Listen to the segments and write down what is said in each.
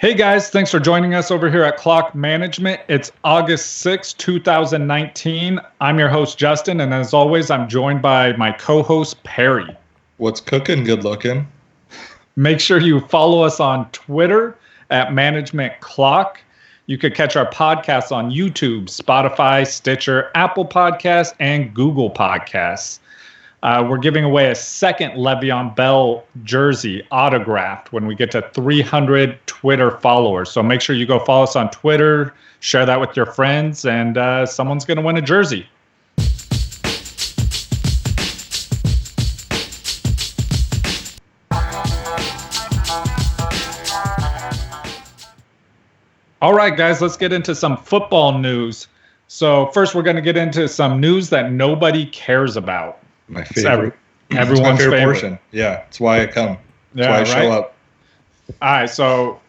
Hey guys, thanks for joining us over here at Clock Management. It's August 6, 2019. I'm your host, Justin, and as always, I'm joined by my co-host, Perry. What's cooking? Good looking. Make sure you follow us on Twitter at Management Clock. You could catch our podcasts on YouTube, Spotify, Stitcher, Apple Podcasts, and Google Podcasts. We're giving away a second Le'Veon Bell jersey autographed when we get to 300 Twitter followers. So make sure you go follow us on Twitter, share that with your friends, and someone's going to win a jersey. All right, guys, let's get into some football news. So first, we're going to get into some news that nobody cares about. My favorite. Everyone's my favorite favorite portion. Yeah, it's why I come. That's why I show up. All right, so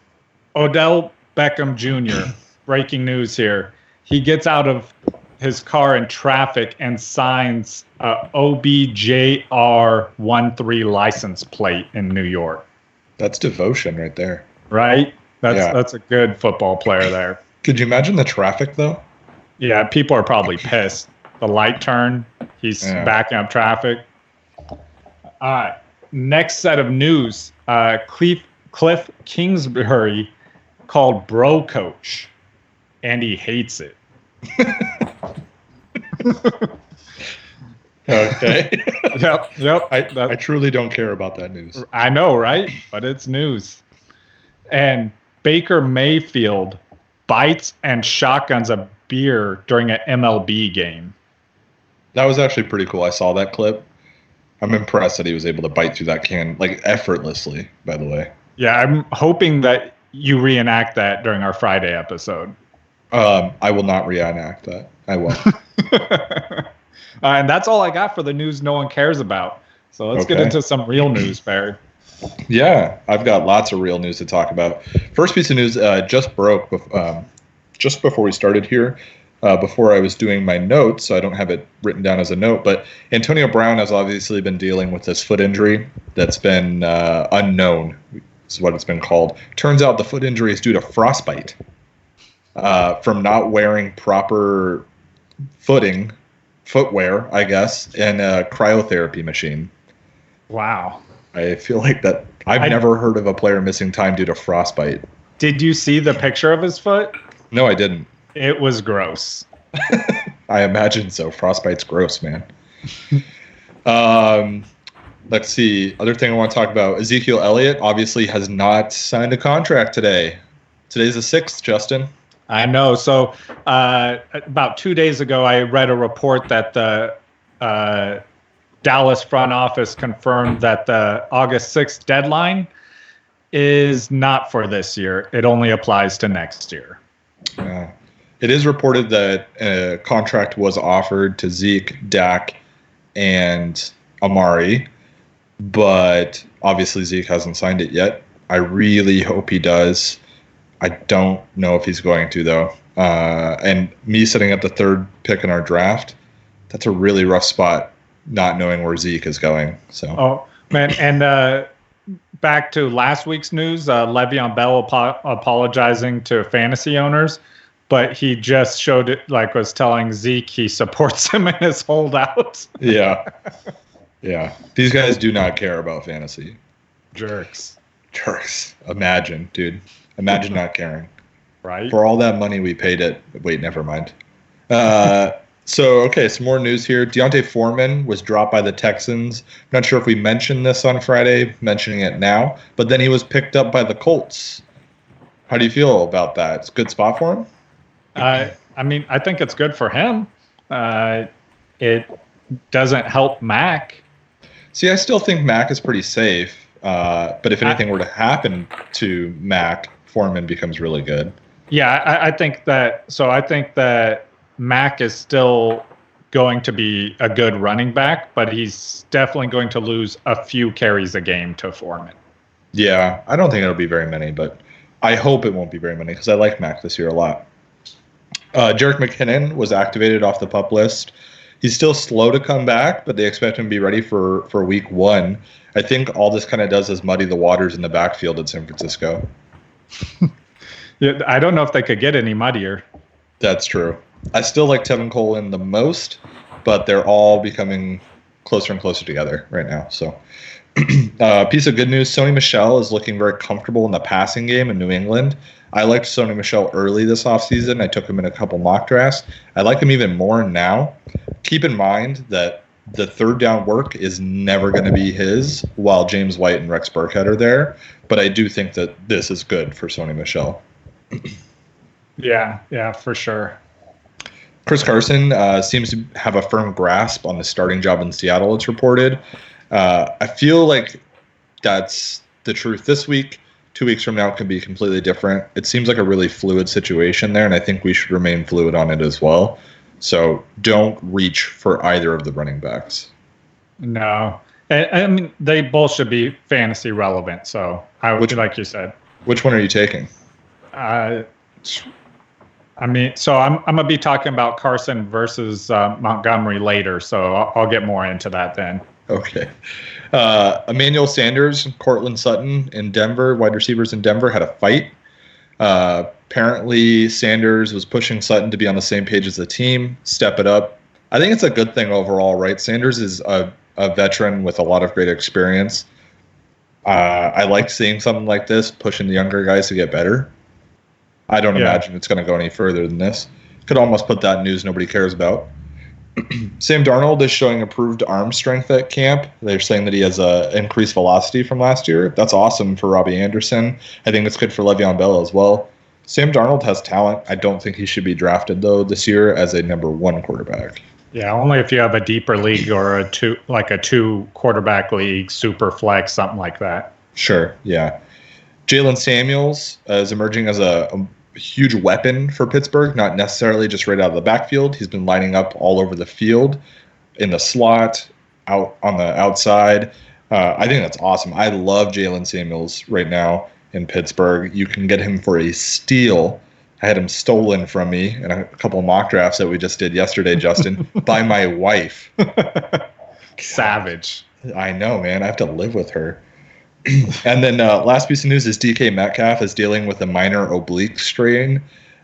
Odell Beckham Jr., breaking news here. He gets out of his car in traffic and signs a OBJR13 license plate in New York. That's devotion right there. Right? That's a good football player there. Could you imagine the traffic, though? Yeah, people are probably pissed. The light turn, he's backing up traffic. All right, next set of news. Cliff Kingsbury called bro coach, and he hates it. Okay. Yep. I truly don't care about that news. I know, right? But it's news. And Baker Mayfield bites and shotguns a beer during an MLB game. That was actually pretty cool. I saw that clip. I'm impressed that he was able to bite through that can, like, effortlessly, by the way. Yeah, I'm hoping that you reenact that during our Friday episode. I will not reenact that. I won't. And that's all I got for the news no one cares about. So let's get into some real news, Barry. Yeah, I've got lots of real news to talk about. First piece of news just broke just before we started here. Before I was doing my notes, so I don't have it written down as a note, but Antonio Brown has obviously been dealing with this foot injury that's been unknown, is what it's been called. Turns out the foot injury is due to frostbite from not wearing proper footwear, I guess, in a cryotherapy machine. Wow. I feel like that I've never heard of a player missing time due to frostbite. Did you see the picture of his foot? No, I didn't. It was gross. I imagine so. Frostbite's gross, man. Let's see. Other thing I want to talk about, Ezekiel Elliott obviously has not signed a contract today. Today's the 6th, Justin. I know. So about 2 days ago, I read a report that the Dallas front office confirmed that the August 6th deadline is not for this year. It only applies to next year. It is reported that a contract was offered to Zeke, Dak, and Amari, but obviously Zeke hasn't signed it yet. I really hope he does. I don't know if he's going to, though. And me sitting at the 3rd pick in our draft, that's a really rough spot, not knowing where Zeke is going. So. Oh, man, and back to last week's news, Le'Veon Bell apologizing to fantasy owners. But he just showed it, like was telling Zeke he supports him in his holdout. Yeah. These guys do not care about fantasy. Jerks. Imagine, dude. Imagine not caring. Right. For all that money we paid it. Wait, never mind. Some more news here. Deonte Foreman was dropped by the Texans. Not sure if we mentioned this on Friday, mentioning it now. But then he was picked up by the Colts. How do you feel about that? It's a good spot for him? I mean, I think it's good for him. It doesn't help Mack. See, I still think Mack is pretty safe. But if anything were to happen to Mack, Foreman becomes really good. Yeah, I think that. So I think that Mack is still going to be a good running back, but he's definitely going to lose a few carries a game to Foreman. Yeah, I don't think it'll be very many, but I hope it won't be very many because I like Mack this year a lot. Jerick McKinnon was activated off the PUP list. He's still slow to come back, but they expect him to be ready for week 1. I think all this kind of does is muddy the waters in the backfield at San Francisco. Yeah, I don't know if they could get any muddier. That's true. I still like Tevin Coleman the most, but they're all becoming closer and closer together right now. So, piece of good news, Sony Michel is looking very comfortable in the passing game in New England. I liked Sony Michel early this offseason. I took him in a couple mock drafts. I like him even more now. Keep in mind that the third down work is never going to be his while James White and Rex Burkhead are there. But I do think that this is good for Sony Michel. Yeah, for sure. Chris Carson seems to have a firm grasp on the starting job in Seattle, it's reported. I feel like that's the truth this week. 2 weeks from now can be completely different. It seems like a really fluid situation there, and I think we should remain fluid on it as well. So don't reach for either of the running backs. No. I mean, they both should be fantasy relevant, so I would, like you said. Which one are you taking? I mean, so I'm going to be talking about Carson versus Montgomery later, so I'll get more into that then. Okay. Emmanuel Sanders, Cortland Sutton in Denver, wide receivers in Denver, had a fight. Apparently, Sanders was pushing Sutton to be on the same page as the team, step it up. I think it's a good thing overall, right? Sanders is a veteran with a lot of great experience. I like seeing something like this, pushing the younger guys to get better. I don't imagine it's going to go any further than this. Could almost put that in news nobody cares about. Sam Darnold is showing improved arm strength at camp. They're saying that he has increased velocity from last year. That's awesome for Robbie Anderson. I think it's good for Le'Veon Bell as well. Sam Darnold has talent. I don't think he should be drafted, though, this year as a number one quarterback. Yeah, only if you have a deeper league or a two quarterback league, super flex, something like that. Sure, yeah. Jalen Samuels is emerging as a huge weapon for Pittsburgh, not necessarily just right out of the backfield. He's been lining up all over the field, in the slot, out on the outside. I think that's awesome. I love Jalen Samuels right now in Pittsburgh. You can get him for a steal. I had him stolen from me in a couple of mock drafts that we just did yesterday, Justin, by my wife. Savage. I know, man. I have to live with her. And then last piece of news is DK Metcalf is dealing with a minor oblique strain.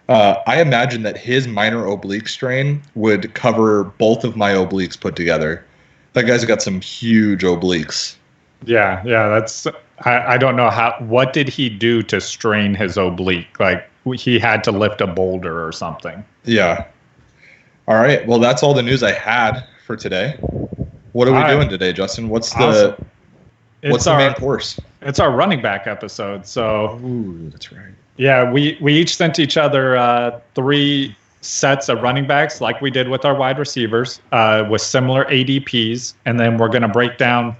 I imagine that his minor oblique strain would cover both of my obliques put together. That guy's got some huge obliques. Yeah, that's. I don't know what did he do to strain his oblique? Like he had to lift a boulder or something. Yeah. All right. Well, that's all the news I had for today. What are we doing today, Justin? What's the main course? It's our running back episode. So, ooh, that's right. Yeah, we each sent each other 3 sets of running backs, like we did with our wide receivers, with similar ADPs, and then we're going to break down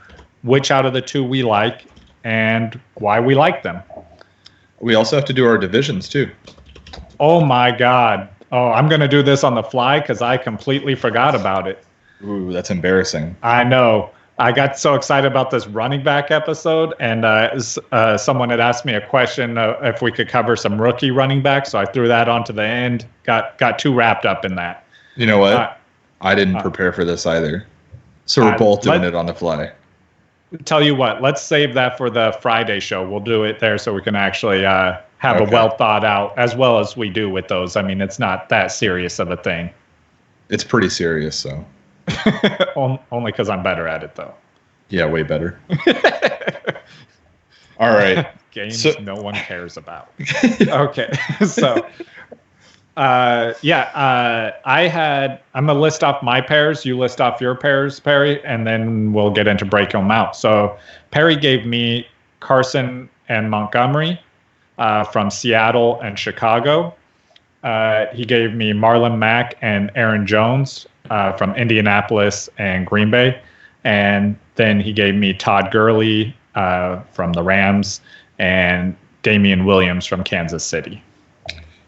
which out of the 2 we like and why we like them. We also have to do our divisions too. Oh my God! Oh, I'm going to do this on the fly because I completely forgot about it. Ooh, that's embarrassing. I know. I got so excited about this running back episode, and someone had asked me a question if we could cover some rookie running backs, so I threw that onto the end. Got too wrapped up in that. You know what? I didn't prepare for this either, so we're both doing it on the fly. Tell you what, let's save that for the Friday show. We'll do it there so we can actually have a well thought out, as well as we do with those. I mean, it's not that serious of a thing. It's pretty serious, so. Only because I'm better at it, though. Yeah, way better. All right. Games no one cares about. Okay. So, I'm going to list off my pairs. You list off your pairs, Perry, and then we'll get into breaking them out. So, Perry gave me Carson and Montgomery from Seattle and Chicago. He gave me Marlon Mack and Aaron Jones from Indianapolis and Green Bay. And then he gave me Todd Gurley from the Rams and Damian Williams from Kansas City.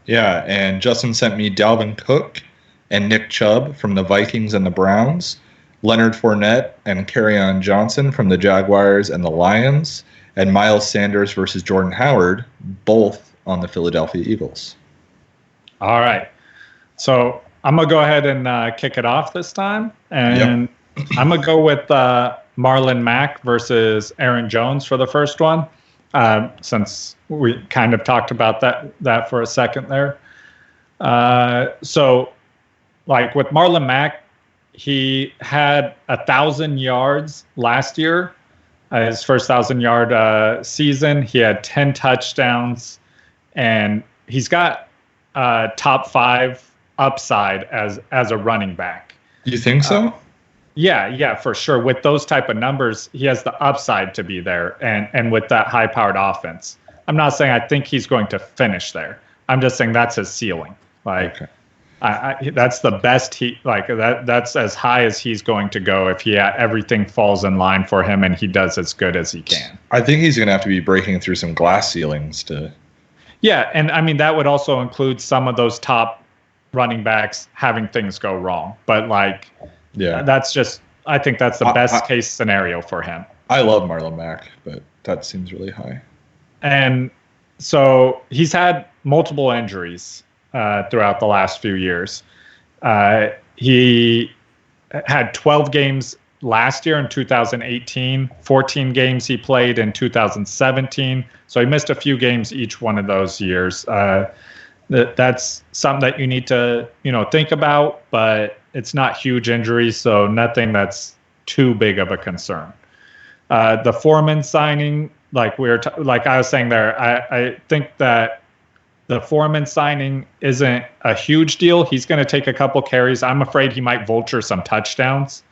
Yeah, and Justin sent me Dalvin Cook and Nick Chubb from the Vikings and the Browns, Leonard Fournette and Kerryon Johnson from the Jaguars and the Lions, and Myles Sanders versus Jordan Howard, both on the Philadelphia Eagles. All right. So I'm going to go ahead and kick it off this time. And I'm going to go with Marlon Mack versus Aaron Jones for the first one. since we kind of talked about that for a second there. So, like with Marlon Mack, he had 1,000 yards last year, his first 1,000-yard season. He had 10 touchdowns, and he's got top 5 upside as a running back. You think so? Yeah, for sure. With those type of numbers, he has the upside to be there, and with that high-powered offense. I'm not saying I think he's going to finish there. I'm just saying that's his ceiling. Like, okay. That's the best that's as high as he's going to go if everything falls in line for him and he does as good as he can. I think he's going to have to be breaking through some glass ceilings to. Yeah, and I mean that would also include some of those top running backs having things go wrong. But that's just, I think that's the best case scenario for him. I love Marlon Mack, but that seems really high. And so he's had multiple injuries throughout the last few years. He had 12 games last year in 2018, 14 games he played in 2017. So he missed a few games each one of those years. That's something that you need to, think about, but it's not huge injuries, so nothing that's too big of a concern. The Foreman signing, like I was saying there, I think that the Foreman signing isn't a huge deal. He's going to take a couple carries. I'm afraid he might vulture some touchdowns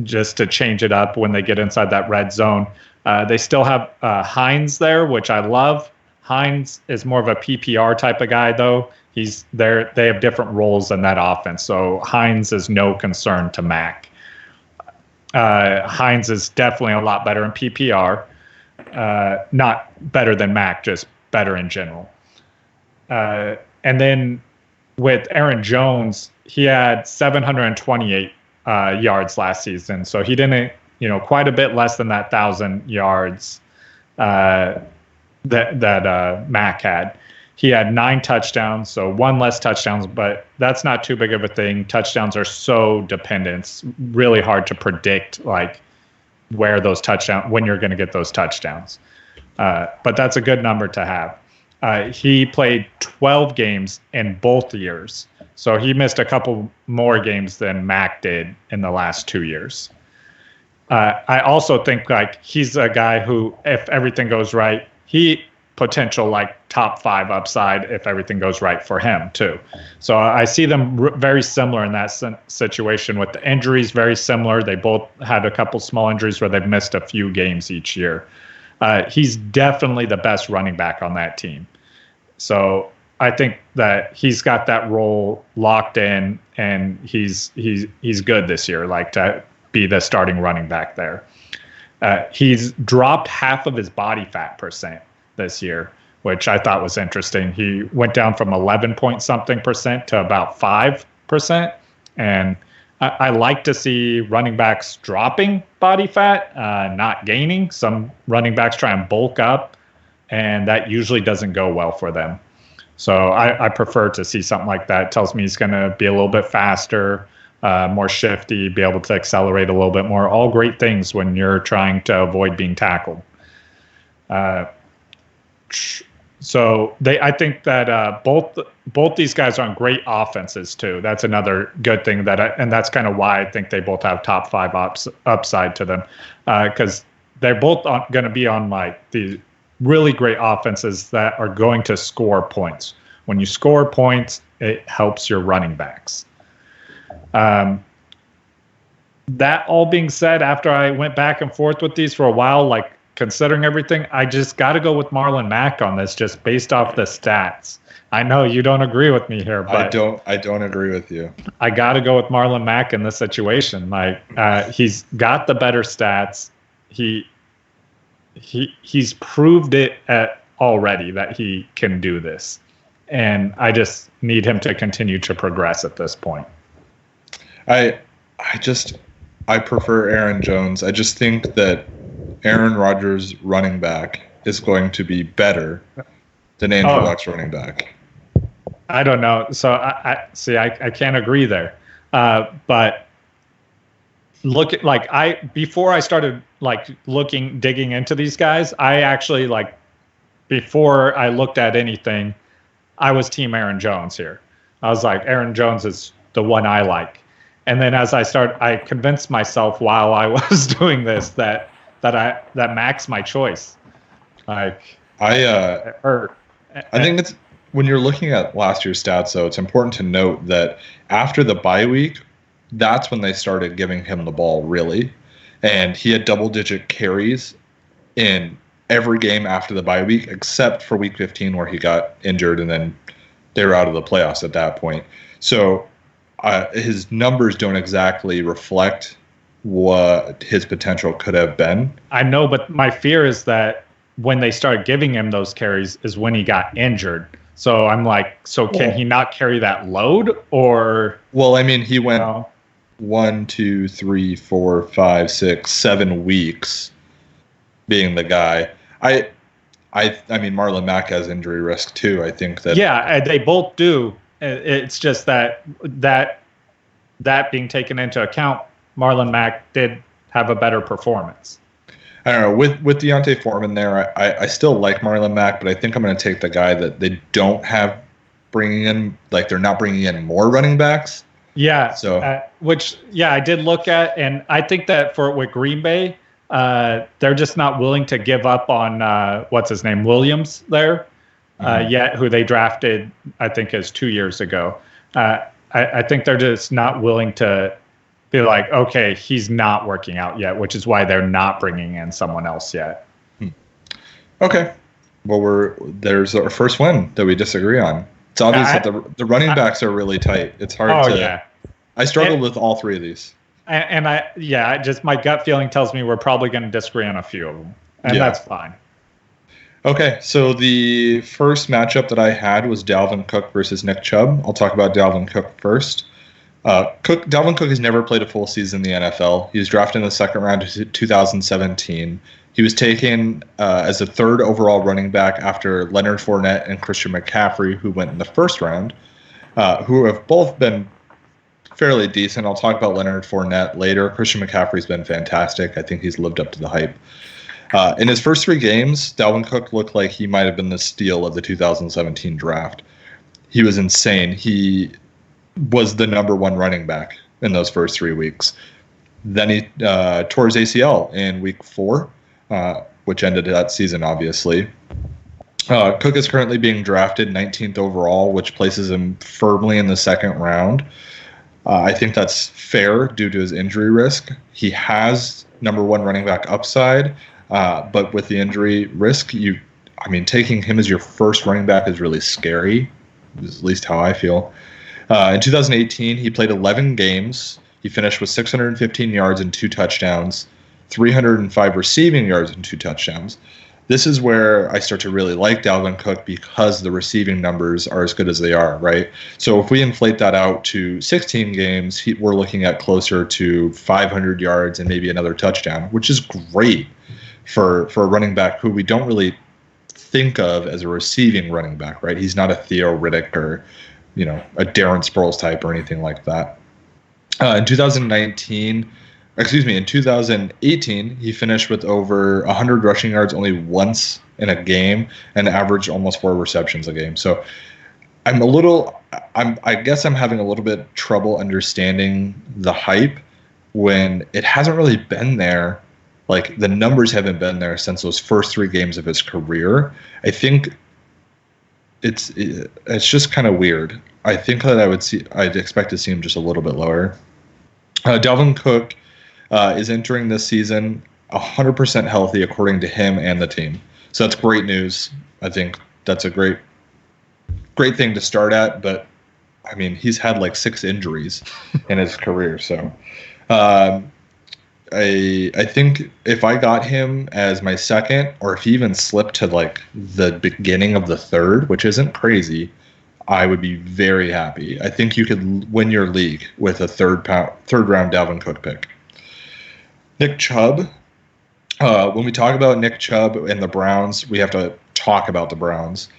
just to change it up when they get inside that red zone. They still have Hines there, which I love. Hines is more of a PPR type of guy, though. He's there. They have different roles in that offense, so Hines is no concern to Mack. Hines is definitely a lot better in PPR. Not better than Mack, just better in general. And then with Aaron Jones, he had 728 yards last season. So he didn't, quite a bit less than that 1,000 yards that Mack had. He had 9 touchdowns, so 1 less touchdowns, but that's not too big of a thing. Touchdowns are so dependent. It's really hard to predict where those touchdowns, when you're going to get those touchdowns. But that's a good number to have. He played 12 games in both years. So he missed a couple more games than Mack did in the last 2 years. I also think he's a guy who, if everything goes right, he potential top 5 upside if everything goes right for him too. So I see them very similar in that situation with the injuries, very similar. They both had a couple small injuries where they've missed a few games each year. He's definitely the best running back on that team. So I think that he's got that role locked in, and he's good this year, to be the starting running back there. He's dropped half of his body fat percent this year, which I thought was interesting. He went down from 11-point-something% to about 5%. And I like to see running backs dropping body fat, not gaining. Some running backs try and bulk up, and that usually doesn't go well for them. So I prefer to see something like that. It tells me he's going to be a little bit faster, more shifty, be able to accelerate a little bit more. All great things when you're trying to avoid being tackled. So I think that both these guys are on great offenses too. That's another good thing and that's kind of why I think they both have top 5 upside to them, because they're both going to be on these really great offenses that are going to score points. When you score points, it helps your running backs. That all being said, after I went back and forth with these for a while, considering everything, I just got to go with Marlon Mack on this, just based off the stats. I know you don't agree with me here, but I don't agree with you. I got to go with Marlon Mack in this situation. He's got the better stats. He's proved it already that he can do this, and I just need him to continue to progress at this point. I prefer Aaron Jones. I just think that Aaron Rodgers running back is going to be better than Andrew Luck's running back. I don't know. So I can't agree there. But look at before I started digging into these guys, I actually before I looked at anything, I was team Aaron Jones here. I was like, Aaron Jones is the one I like. And then as I convinced myself while I was doing this that Mack's my choice. I think it's when you're looking at last year's stats, though, it's important to note that after the bye week, that's when they started giving him the ball, really. And he had double-digit carries in every game after the bye week, except for week 15 where he got injured and then they were out of the playoffs at that point. So his numbers don't exactly reflect what his potential could have been. I know, but my fear is that when they started giving him those carries is when he got injured. So I'm like, can he not carry that load? Or well, I mean, he went 1, 2, 3, 4, 5, 6, 7 weeks being the guy. I mean, Marlon Mack has injury risk too. I think that they both do. It's just that being taken into account, Marlon Mack did have a better performance. I don't know. With Deonte Foreman there, I still like Marlon Mack, but I think I'm going to take the guy that they don't have bringing in, they're not bringing in more running backs. Yeah. So I did look at, and I think that with Green Bay, they're just not willing to give up on what's his name, Williams there, yet, who they drafted, I think, is 2 years ago. I think they're just not willing to be like, okay, he's not working out yet, which is why they're not bringing in someone else yet. Okay. Well, there's our first one that we disagree on. It's obvious that the running backs are really tight. It's hard to. Yeah. I struggled with all three of these. And my gut feeling tells me we're probably going to disagree on a few of them, and that's fine. Okay, so the first matchup that I had was Dalvin Cook versus Nick Chubb. I'll talk about Dalvin Cook first. Dalvin Cook has never played a full season in the NFL. He was drafted in the second round of 2017. He was taken as a third overall running back after Leonard Fournette and Christian McCaffrey, who went in the first round, who have both been fairly decent. I'll talk about Leonard Fournette later. Christian McCaffrey's been fantastic. I think he's lived up to the hype. In his first 3 games, Dalvin Cook looked like he might have been the steal of the 2017 draft. He was insane. He was the number 1 running back in those first 3 weeks. Then he tore his ACL in week 4, which ended that season, obviously. Cook is currently being drafted 19th overall, which places him firmly in the second round. I think that's fair due to his injury risk. He has number 1 running back upside, but with the injury risk, taking him as your first running back is really scary, at least how I feel. In 2018, he played 11 games. He finished with 615 yards and 2 touchdowns, 305 receiving yards and 2 touchdowns. This is where I start to really like Dalvin Cook because the receiving numbers are as good as they are, right? So if we inflate that out to 16 games, we're looking at closer to 500 yards and maybe another touchdown, which is great for a running back who we don't really think of as a receiving running back, right? He's not a Theo Riddick or a Darren Sproles type or anything like that. In 2018, he finished with over 100 rushing yards only once in a game and averaged almost 4 receptions a game. So I guess I'm having a little bit trouble understanding the hype when it hasn't really been there. The numbers haven't been there since those first 3 games of his career. I think it's just kind of weird. I think that I'd expect to see him just a little bit lower. Dalvin Cook is entering this season 100% healthy according to him and the team. So that's great news. I think that's a great thing to start at, but he's had 6 injuries in his career. So I think if I got him as my second, or if he even slipped to the beginning of the third, which isn't crazy, I would be very happy. I think you could win your league with a third round Dalvin Cook pick. Nick Chubb. When we talk about Nick Chubb and the Browns, we have to talk about the Browns.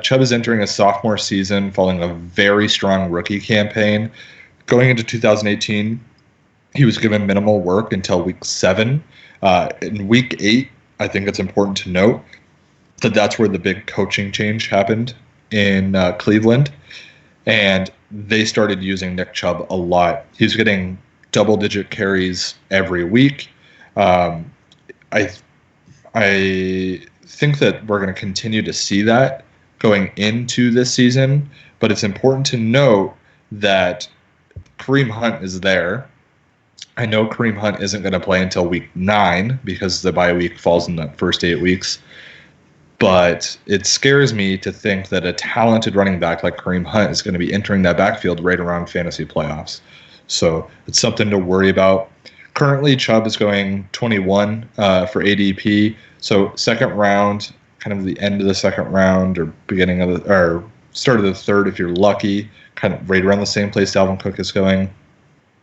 Chubb is entering a sophomore season following a very strong rookie campaign. Going into 2018, he was given minimal work until week 7. In week 8, I think it's important to note that that's where the big coaching change happened in Cleveland, and they started using Nick Chubb a lot. He's getting double-digit carries every week. I think that we're going to continue to see that going into this season, but it's important to note that Kareem Hunt is there. I know Kareem Hunt isn't going to play until week 9 because the bye week falls in the first 8 weeks. But it scares me to think that a talented running back like Kareem Hunt is going to be entering that backfield right around fantasy playoffs. So it's something to worry about. Currently, Chubb is going 21 for ADP. So second round, kind of the end of the second round or beginning of the or start of the third if you're lucky, kind of right around the same place Dalvin Cook is going.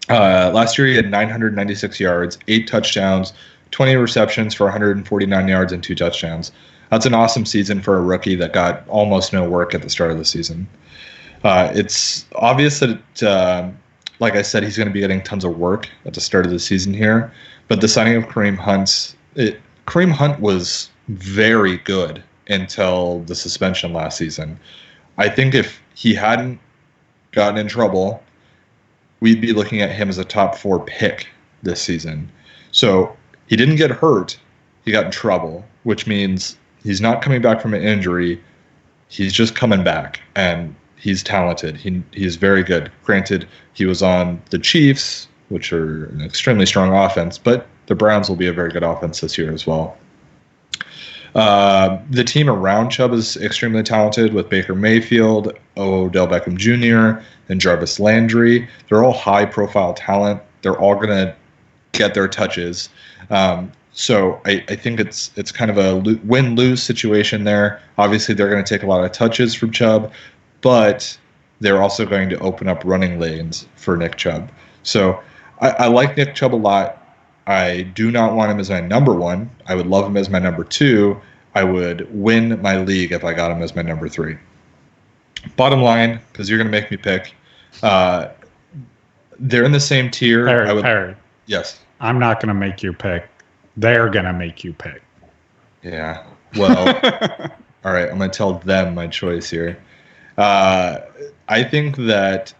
Last year, he had 996 yards, 8 touchdowns, 20 receptions for 149 yards and 2 touchdowns. That's an awesome season for a rookie that got almost no work at the start of the season. It's obvious that, like I said, he's going to be getting tons of work at the start of the season here. But the signing of Kareem Hunt was very good until the suspension last season. I think if he hadn't gotten in trouble, we'd be looking at him as a top 4 pick this season. So he didn't get hurt. He got in trouble, which means he's not coming back from an injury. He's just coming back, and he's talented. He's very good. Granted, he was on the Chiefs, which are an extremely strong offense, but the Browns will be a very good offense this year as well. The team around Chubb is extremely talented with Baker Mayfield, Odell Beckham Jr., and Jarvis Landry. They're all high-profile talent. They're all going to get their touches. So I think it's kind of a win-lose situation there. Obviously, they're going to take a lot of touches from Chubb, but they're also going to open up running lanes for Nick Chubb. So I like Nick Chubb a lot. I do not want him as my number 1. I would love him as my number 2. I would win my league if I got him as my number 3. Bottom line, because you're going to make me pick, they're in the same tier. Harry. Yes. I'm not going to make you pick. They're going to make you pick. Yeah. Well, all right. I'm going to tell them my choice here. I think that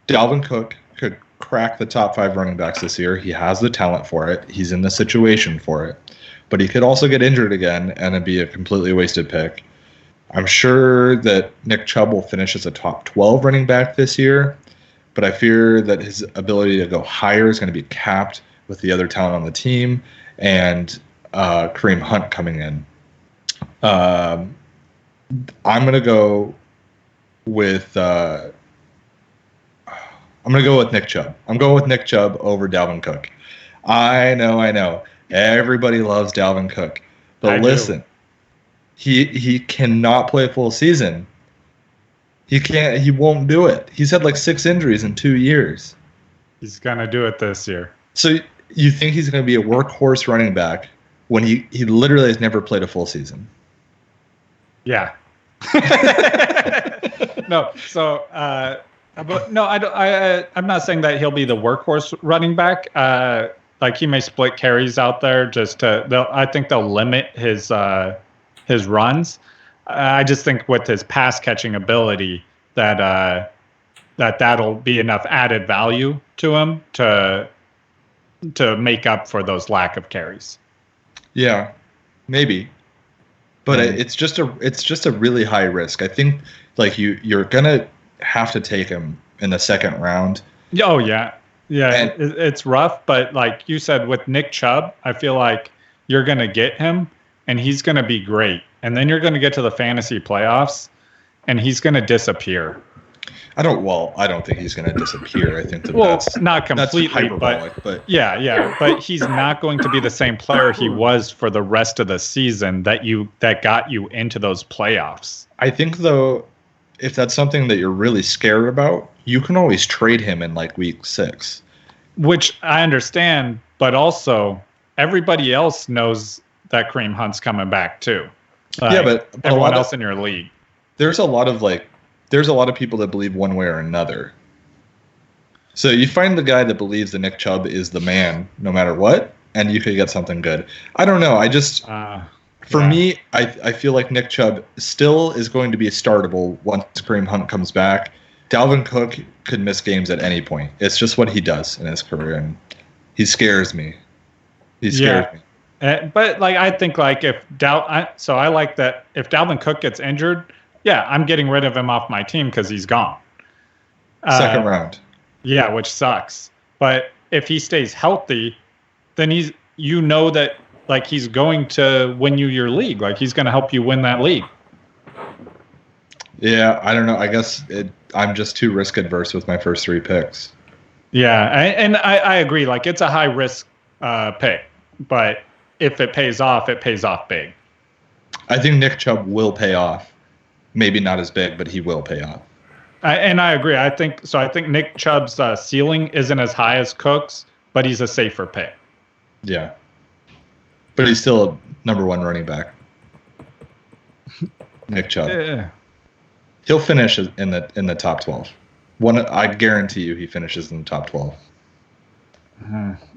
Dalvin Cook could crack the top 5 running backs this year. He has the talent for it. He's in the situation for it. But he could also get injured again and it'd be a completely wasted pick. I'm sure that Nick Chubb will finish as a top 12 running back this year, but I fear that his ability to go higher is going to be capped with the other talent on the team and Kareem Hunt coming in. I'm going to go with Nick Chubb. I'm going with Nick Chubb over Dalvin Cook. I know. Everybody loves Dalvin Cook. But listen, he cannot play a full season. He won't do it. He's had like 6 injuries in 2 years. He's going to do it this year. So you think he's going to be a workhorse running back when he literally has never played a full season? Yeah. No. So, no, I'm not saying that he'll be the workhorse running back. Like he may split carries out there I think they'll limit his runs. I just think with his pass catching ability that'll be enough added value to him to make up for those lack of carries. Yeah, maybe. But it's just a really high risk. I think like you're gonna have to take him in the second round. Oh yeah, it's rough. But like you said, with Nick Chubb, I feel like you're gonna get him, and he's gonna be great. And then you're gonna get to the fantasy playoffs, and he's gonna disappear. I don't think he's gonna disappear. I think that's not completely, but yeah. But he's not going to be the same player he was for the rest of the season that got you into those playoffs. I think though, if that's something that you're really scared about, you can always trade him in like week 6. Which I understand, but also everybody else knows that Kareem Hunt's coming back too. But everyone else in your league. There's a lot of people that believe one way or another. So you find the guy that believes that Nick Chubb is the man, no matter what, and you could get something good. I don't know. For me, I feel like Nick Chubb still is going to be startable once Kareem Hunt comes back. Dalvin Cook could miss games at any point. It's just what he does in his career, and he scares me. He scares me. But like I think like I like that if Dalvin Cook gets injured, I'm getting rid of him off my team because he's gone. Second round. Yeah, which sucks. But if he stays healthy, then that like he's going to win you your league. Like he's going to help you win that league. Yeah, I don't know. I guess I'm just too risk adverse with my first 3 picks. Yeah, and I agree. Like it's a high risk pick, but if it pays off big. I think Nick Chubb will pay off. Maybe not as big, but he will pay off. And I agree. I think Nick Chubb's ceiling isn't as high as Cook's, but he's a safer pick. Yeah. But he's still a number 1 running back. Nick Chubb. Yeah. He'll finish in the top 12. I guarantee you he finishes in the top 12.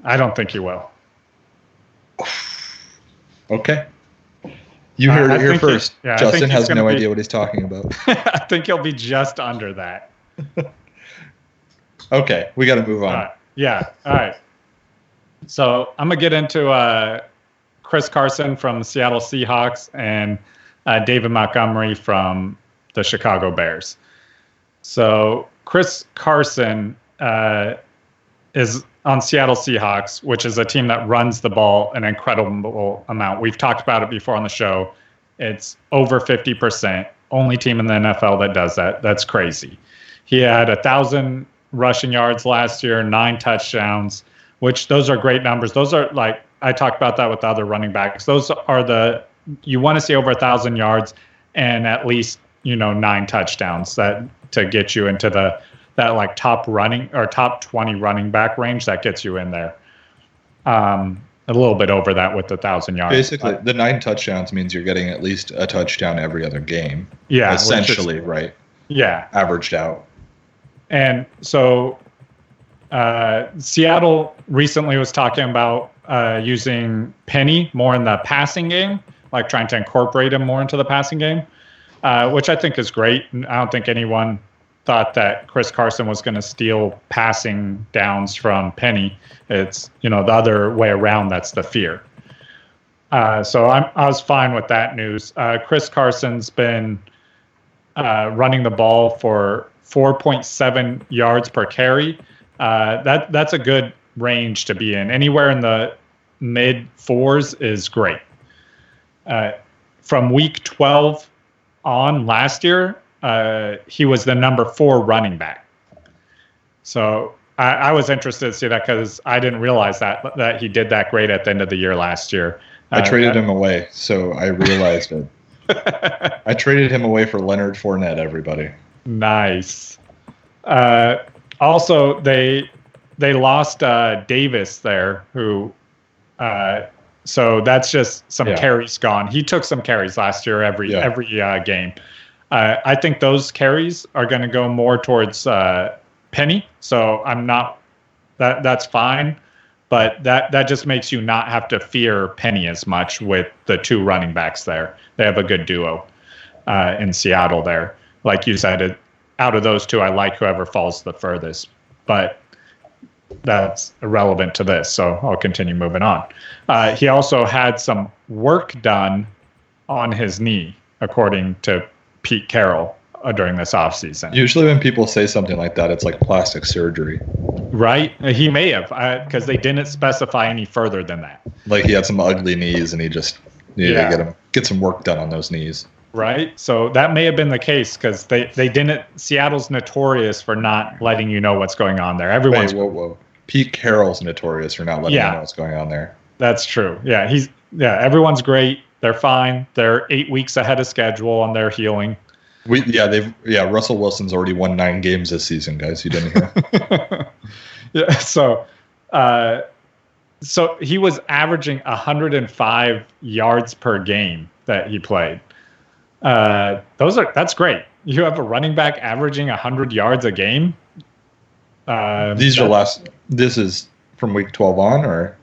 I don't think he will. Okay. You heard it here first. Justin has no idea what he's talking about. I think he'll be just under that. Okay, we got to move on. All right. So I'm going to get into Chris Carson from the Seattle Seahawks and David Montgomery from the Chicago Bears. So Chris Carson is on Seattle Seahawks, which is a team that runs the ball an incredible amount. We've talked about it before on the show. It's over 50%. Only team in the NFL that does that. That's crazy. He had 1,000 rushing yards last year, 9 touchdowns, which those are great numbers. Those are like, I talked about that with the other running backs. Those are you want to see over 1,000 yards and at least, 9 touchdowns to get you into that like top 20 running back range that gets you in there. A little bit over that with the 1,000 yards. Basically, the 9 touchdowns means you're getting at least a touchdown every other game. Yeah. Essentially, right? Yeah. Averaged out. And so Seattle recently was talking about using Penny more in the passing game, like trying to incorporate him more into the passing game, which I think is great. I don't think anyone thought that Chris Carson was going to steal passing downs from Penny. It's, the other way around. That's the fear. So I was fine with that news. Chris Carson's been running the ball for 4.7 yards per carry. That's a good range to be in. Anywhere in the mid 4s is great. From week 12 on last year, he was the number 4 running back. So I was interested to see that because I didn't realize that he did that great at the end of the year last year. I traded him away, so I realized it. I traded him away for Leonard Fournette, everybody. Nice. Also, they lost Davis there, who so that's just some carries gone. He took some carries last year every game. I think those carries are going to go more towards Penny, so I'm not that's fine, but that just makes you not have to fear Penny as much with the 2 running backs there. They have a good duo in Seattle there. Like you said, out of those 2, I like whoever falls the furthest, but that's irrelevant to this, so I'll continue moving on. He also had some work done on his knee, according to Pete Carroll, during this offseason. Usually when people say something like that, it's like plastic surgery. Right? He may have, because they didn't specify any further than that. Like he had some ugly knees and he just needed to get some work done on those knees. Right? So that may have been the case because they didn't. Seattle's notorious for not letting you know what's going on there. Everyone's. Wait, whoa. Pete Carroll's notorious for not letting you know what's going on there. That's true. Yeah, everyone's great. They're fine. They're 8 weeks ahead of schedule on their healing. Russell Wilson's already won 9 games this season, guys. You didn't hear? Yeah. So he was averaging 105 yards per game that he played. That's great. You have a running back averaging 100 yards a game. This is from week 12 on, or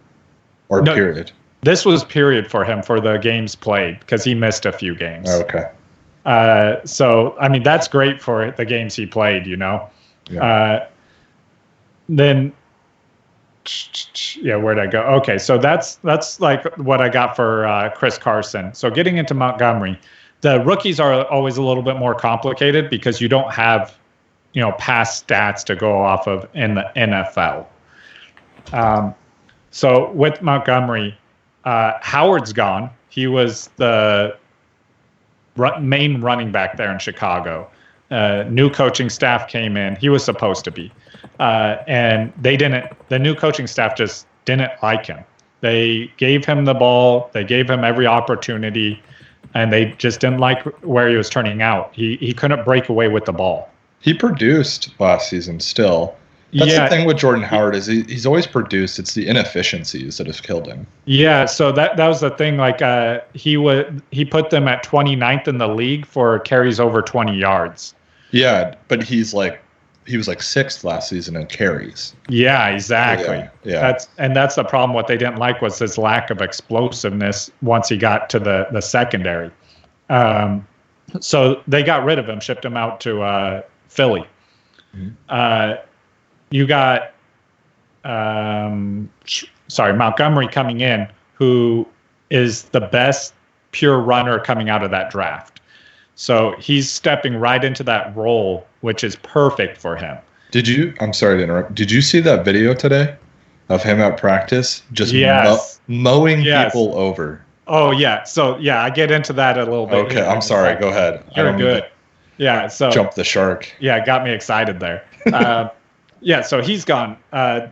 no, period? This was period for him for the games played because he missed a few games. Oh, okay. So, I mean, that's great for the games he played, Yeah. Then, where'd I go? Okay, so that's like what I got for Chris Carson. So getting into Montgomery, the rookies are always a little bit more complicated because you don't have, past stats to go off of in the NFL. So with Montgomery, Howard's gone. He was the main running back there in Chicago. New coaching staff came in. He was supposed to be. And the new coaching staff just didn't like him. They gave him the ball. They gave him every opportunity, and they just didn't like where he was turning out. He couldn't break away with the ball. He produced last season still. That's the thing with Jordan Howard is he's always produced. It's the inefficiencies that have killed him. Yeah, so that was the thing. Like he put them at 29th in the league for carries over 20 yards. Yeah, but he was like 6th last season in carries. Yeah, exactly. Yeah. That's the problem. What they didn't like was his lack of explosiveness once he got to the secondary. So they got rid of him, shipped him out to Philly. Mm-hmm. You got Montgomery coming in, who is the best pure runner coming out of that draft. So he's stepping right into that role, which is perfect for him. I'm sorry to interrupt. Did you see that video today of him at practice just mowing people over? Oh, yeah. So, I get into that a little bit. Okay, I'm sorry. Go ahead. You're good. Yeah, so jump the shark. Yeah, it got me excited there. So he's gone.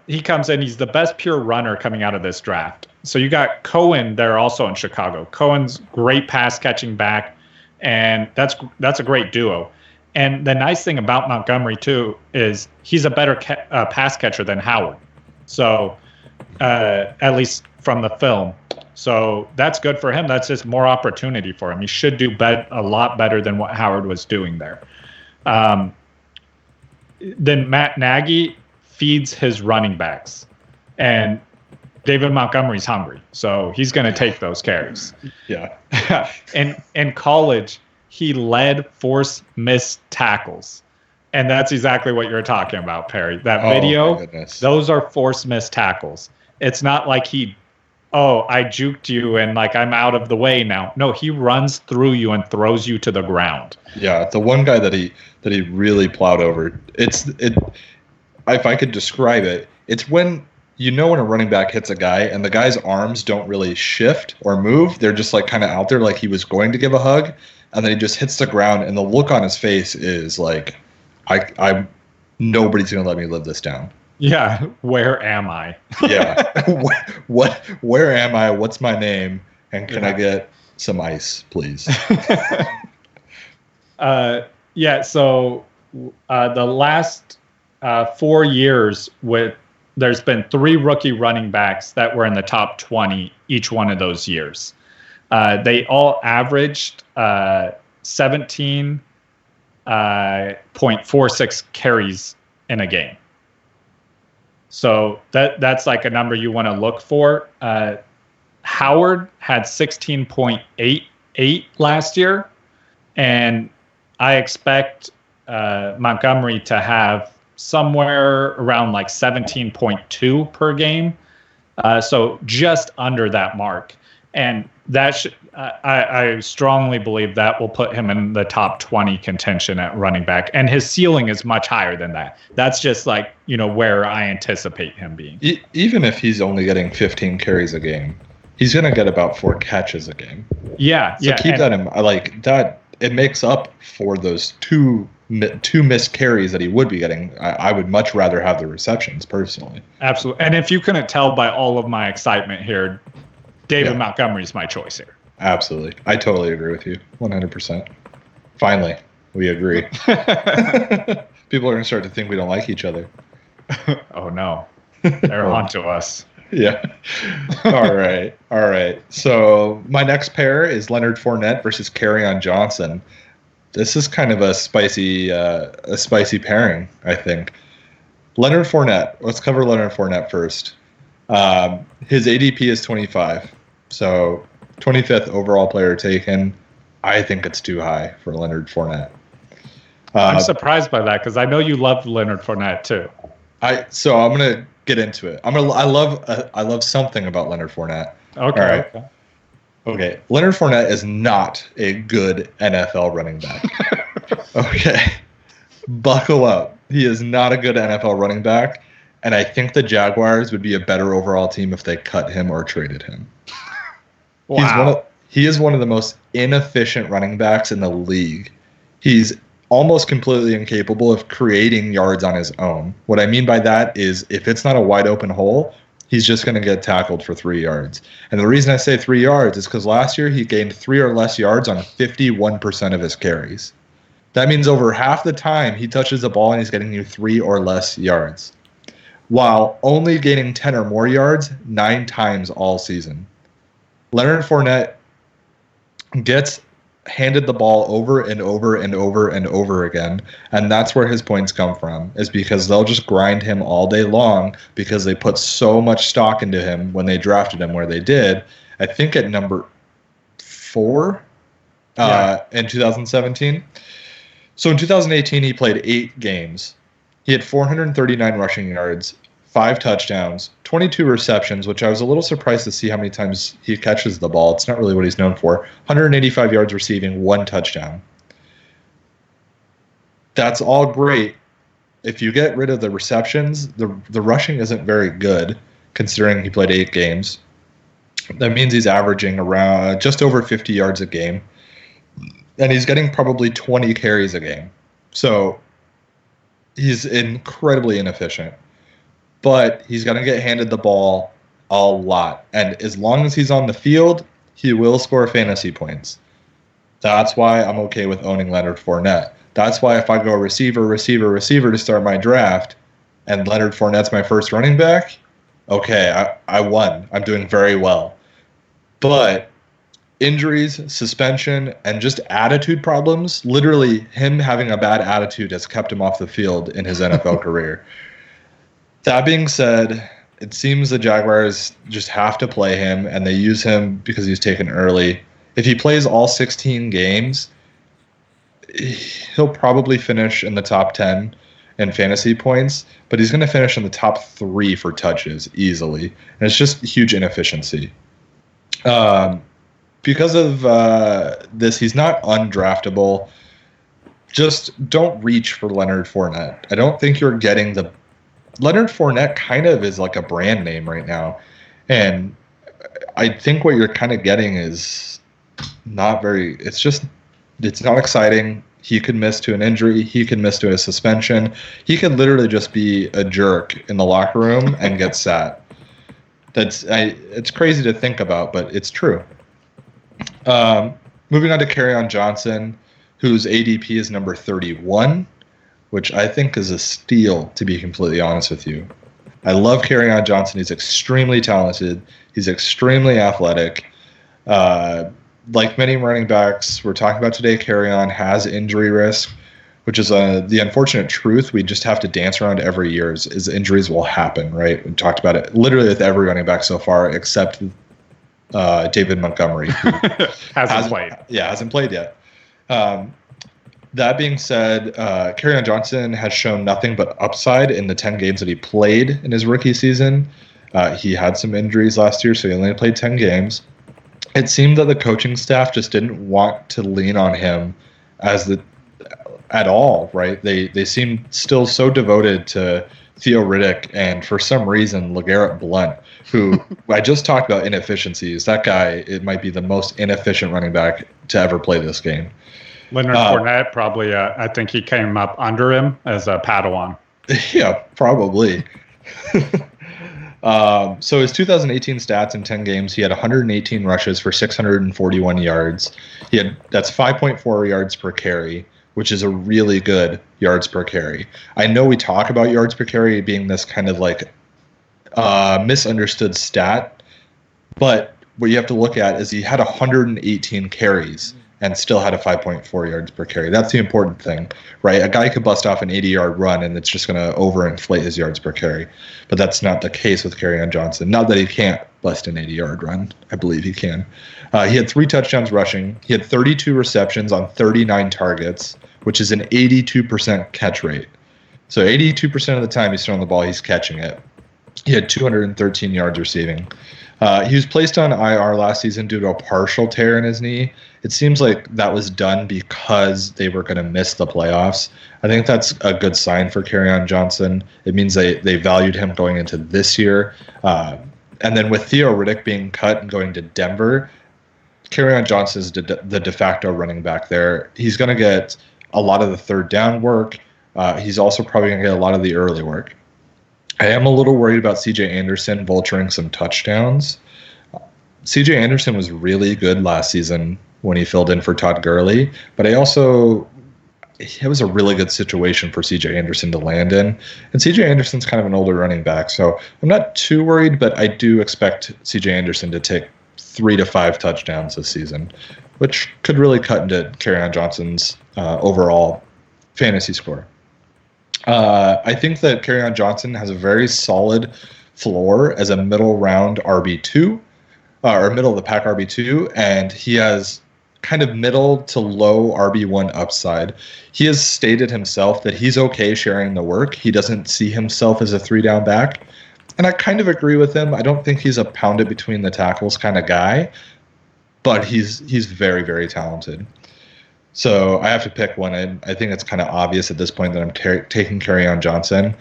He comes in. He's the best pure runner coming out of this draft. So you got Cohen there also in Chicago. Cohen's great pass catching back, and that's a great duo. And the nice thing about Montgomery too is he's a better pass catcher than Howard. So at least from the film. So that's good for him. That's just more opportunity for him. He should do a lot better than what Howard was doing there. Then Matt Nagy feeds his running backs, and David Montgomery's hungry, so he's going to take those carries. Yeah. In college, he led forced missed tackles, and that's exactly what you're talking about, Perry. That video, those are forced missed tackles. It's not like I juked you and like I'm out of the way now. No, he runs through you and throws you to the ground. Yeah, the one guy that he really plowed over. If I could describe it, it's when when a running back hits a guy and the guy's arms don't really shift or move. They're just like kind of out there, like he was going to give a hug, and then he just hits the ground, and the look on his face is like, nobody's gonna let me live this down. Yeah, where am I? Yeah, where am I? What's my name? And can I get some ice, please? So the last 4 years, there's been 3 rookie running backs that were in the top 20 each one of those years. They all averaged 17.46 carries in a game. So that's like a number you want to look for. Howard had 16.88 last year, and I expect Montgomery to have somewhere around like 17.2 per game. So just under that mark. And that I strongly believe that will put him in the top 20 contention at running back. And his ceiling is much higher than that. That's just like, where I anticipate him being. Even if he's only getting 15 carries a game, he's going to get about 4 catches a game. Yeah. So keep that in mind. Like that, it makes up for those two missed carries that he would be getting. I would much rather have the receptions personally. Absolutely. And if you couldn't tell by all of my excitement here, David Montgomery is my choice here. Absolutely. I totally agree with you. 100%. Finally, we agree. People are going to start to think we don't like each other. Oh, no. They're on to us. Yeah. All right. So my next pair is Leonard Fournette versus Kerryon Johnson. This is kind of a spicy pairing, I think. Leonard Fournette. Let's cover Leonard Fournette first. His ADP is 25. So 25th overall player taken. I think it's too high for Leonard Fournette. I'm surprised by that because I know you love Leonard Fournette too. So I'm gonna get into it. I love something about Leonard Fournette. Okay. All right. Okay. Leonard Fournette is not a good NFL running back. Okay. Buckle up. He is not a good NFL running back, and I think the Jaguars would be a better overall team if they cut him or traded him. Wow. He is one of the most inefficient running backs in the league. He's almost completely incapable of creating yards on his own. What I mean by that is if it's not a wide open hole, he's just going to get tackled for 3 yards. And the reason I say 3 yards is because last year he gained 3 or less yards on 51% of his carries. That means over half the time he touches the ball and he's getting you 3 or less yards, while only gaining 10 or more yards 9 times all season. Leonard Fournette gets handed the ball over and over and over and over again, and that's where his points come from, is because they'll just grind him all day long because they put so much stock into him when they drafted him where they did. I think at number 4 in 2017. So in 2018, he played 8 games. He had 439 rushing yards, 5 touchdowns, 22 receptions, which I was a little surprised to see how many times he catches the ball. It's not really what he's known for. 185 yards receiving, 1 touchdown. That's all great. If you get rid of the receptions, the rushing isn't very good, considering he played 8 games. That means he's averaging around just over 50 yards a game, and he's getting probably 20 carries a game. So he's incredibly inefficient. But he's going to get handed the ball a lot. And as long as he's on the field, he will score fantasy points. That's why I'm okay with owning Leonard Fournette. That's why if I go receiver to start my draft, and Leonard Fournette's my first running back, okay, I won. I'm doing very well. But injuries, suspension, and just attitude problems, literally him having a bad attitude has kept him off the field in his NFL career. That being said, it seems the Jaguars just have to play him, and they use him because he's taken early. If he plays all 16 games, he'll probably finish in the top 10 in fantasy points, but he's going to finish in the top 3 for touches easily. And it's just huge inefficiency. Because of this, he's not undraftable. Just don't reach for Leonard Fournette. I don't think you're getting the... Leonard Fournette kind of is like a brand name right now. And I think what you're kind of getting is not very... It's not exciting. He could miss to an injury. He could miss to a suspension. He could literally just be a jerk in the locker room and get sat. It's crazy to think about, but it's true. Moving on to Kerryon Johnson, whose ADP is number 31, which I think is a steal, to be completely honest with you. I love Kerryon Johnson. He's extremely talented. He's extremely athletic. Like many running backs we're talking about today, Kerryon has injury risk, which is the unfortunate truth. We just have to dance around every year is injuries will happen, right? We talked about it literally with every running back so far, except David Montgomery, who hasn't played. Yeah, hasn't played yet. That being said, Kerryon Johnson has shown nothing but upside in the 10 games that he played in his rookie season. He had some injuries last year, so he only played 10 games. It seemed that the coaching staff just didn't want to lean on him at all, right? They seemed still so devoted to Theo Riddick and, for some reason, LeGarrette Blount, who I just talked about inefficiencies. That guy, it might be the most inefficient running back to ever play this game. Leonard Fournette, probably, I think he came up under him as a Padawan. Yeah, probably. So his 2018 stats in 10 games, he had 118 rushes for 641 yards. That's 5.4 yards per carry, which is a really good yards per carry. I know we talk about yards per carry being this kind of like misunderstood stat, but what you have to look at is he had 118 carries and still had a 5.4 yards per carry. That's the important thing, right? A guy could bust off an 80-yard run, and it's just going to overinflate his yards per carry. But that's not the case with Kerryon Johnson. Not that he can't bust an 80-yard run. I believe he can. He had 3 touchdowns rushing. He had 32 receptions on 39 targets, which is an 82% catch rate. So 82% of the time he's throwing the ball, he's catching it. He had 213 yards receiving. He was placed on IR last season due to a partial tear in his knee. It seems like that was done because they were going to miss the playoffs. I think that's a good sign for Kerryon Johnson. It means they valued him going into this year. And then with Theo Riddick being cut and going to Denver, Kerryon Johnson is the de facto running back there. He's going to get a lot of the third down work. He's also probably going to get a lot of the early work. I am a little worried about C.J. Anderson vulturing some touchdowns. C.J. Anderson was really good last season when he filled in for Todd Gurley, but it was a really good situation for C.J. Anderson to land in. And C.J. Anderson's kind of an older running back, so I'm not too worried, but I do expect C.J. Anderson to take 3 to 5 touchdowns this season, which could really cut into Kerryon Johnson's overall fantasy score. I think that Kerryon Johnson has a very solid floor as a middle round RB2, or middle of the pack RB2, and he has kind of middle to low RB1 upside. He has stated himself that he's okay sharing the work. He doesn't see himself as a 3-down back. And I kind of agree with him. I don't think he's a pound it between the tackles kind of guy, but he's very, very talented. So I have to pick one. I think it's kind of obvious at this point that I'm taking Kerryon Johnson.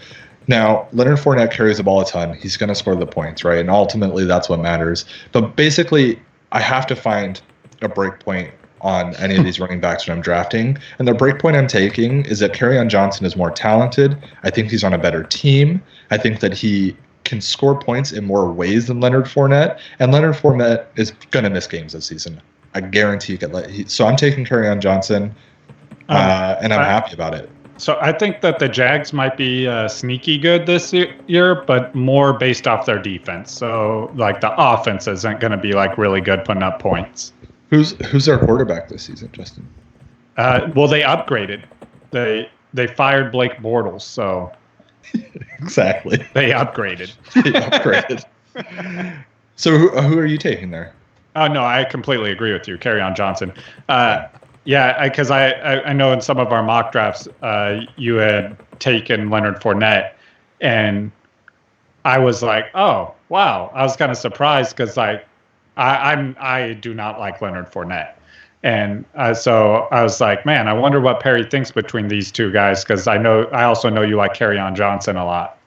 Now, Leonard Fournette carries the ball a ton. He's going to score the points, right? And ultimately, that's what matters. But basically, I have to find a break point on any of these running backs that I'm drafting. And the break point I'm taking is that Kerryon Johnson is more talented. I think he's on a better team. I think that he can score points in more ways than Leonard Fournette. And Leonard Fournette is going to miss games this season. I guarantee you can so I'm taking Kerryon Johnson, and I'm happy about it. So I think that the Jags might be sneaky good this year, but more based off their defense. So like the offense isn't going to be like really good putting up points. Who's their quarterback this season, Justin? Well, they upgraded. They fired Blake Bortles, so exactly they upgraded. So who are you taking there? Oh, no, I completely agree with you. Kerryon Johnson. Yeah, because I know in some of our mock drafts, you had taken Leonard Fournette, and I was like, oh, wow. I was kind of surprised because I do not like Leonard Fournette. And so I was like, man, I wonder what Perry thinks between these two guys, because I also know you like Kerryon Johnson a lot.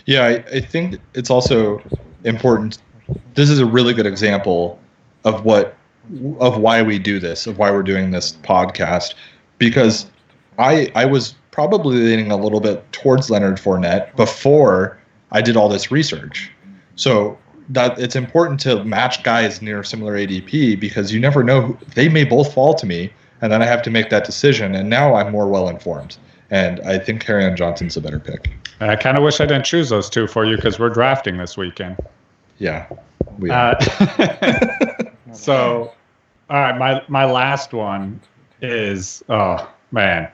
Yeah, I think it's also important. This is a really good example of why we do this, of why we're doing this podcast, because I was probably leaning a little bit towards Leonard Fournette before I did all this research. So that it's important to match guys near similar ADP, because you never know, they may both fall to me, and then I have to make that decision, and now I'm more well informed. And I think Kerryon Johnson's a better pick. I kind of wish I didn't choose those two for you, because we're drafting this weekend. Yeah, we are. So, all right, my last one is, oh, man.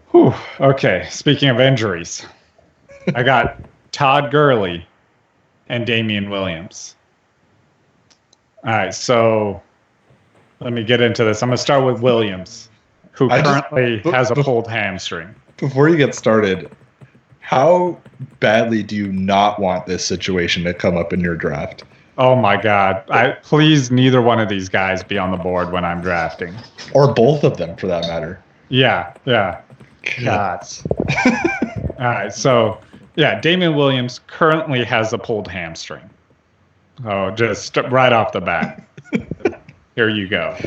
Whew, okay, speaking of injuries, I got Todd Gurley and Damian Williams. All right, so let me get into this. I'm going to start with Williams, who currently has a pulled hamstring. Before you get started, how badly do you not want this situation to come up in your draft? Oh my God. Please, neither one of these guys be on the board when I'm drafting. Or both of them, for that matter. Yeah. God. All right, so, yeah, Damian Williams currently has a pulled hamstring. Oh, just right off the bat. Here you go.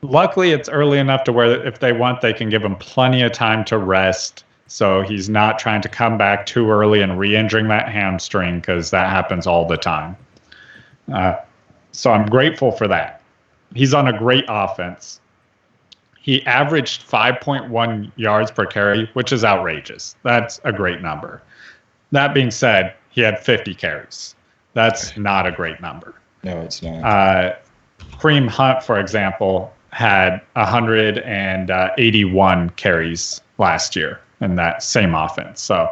Luckily, it's early enough to where if they want, they can give him plenty of time to rest. So he's not trying to come back too early and re-injuring that hamstring, because that happens all the time. So I'm grateful for that. He's on a great offense. He averaged 5.1 yards per carry, which is outrageous. That's a great number. That being said, he had 50 carries. That's not a great number. No, it's not. Kareem Hunt, for example, had 181 carries last year in that same offense. So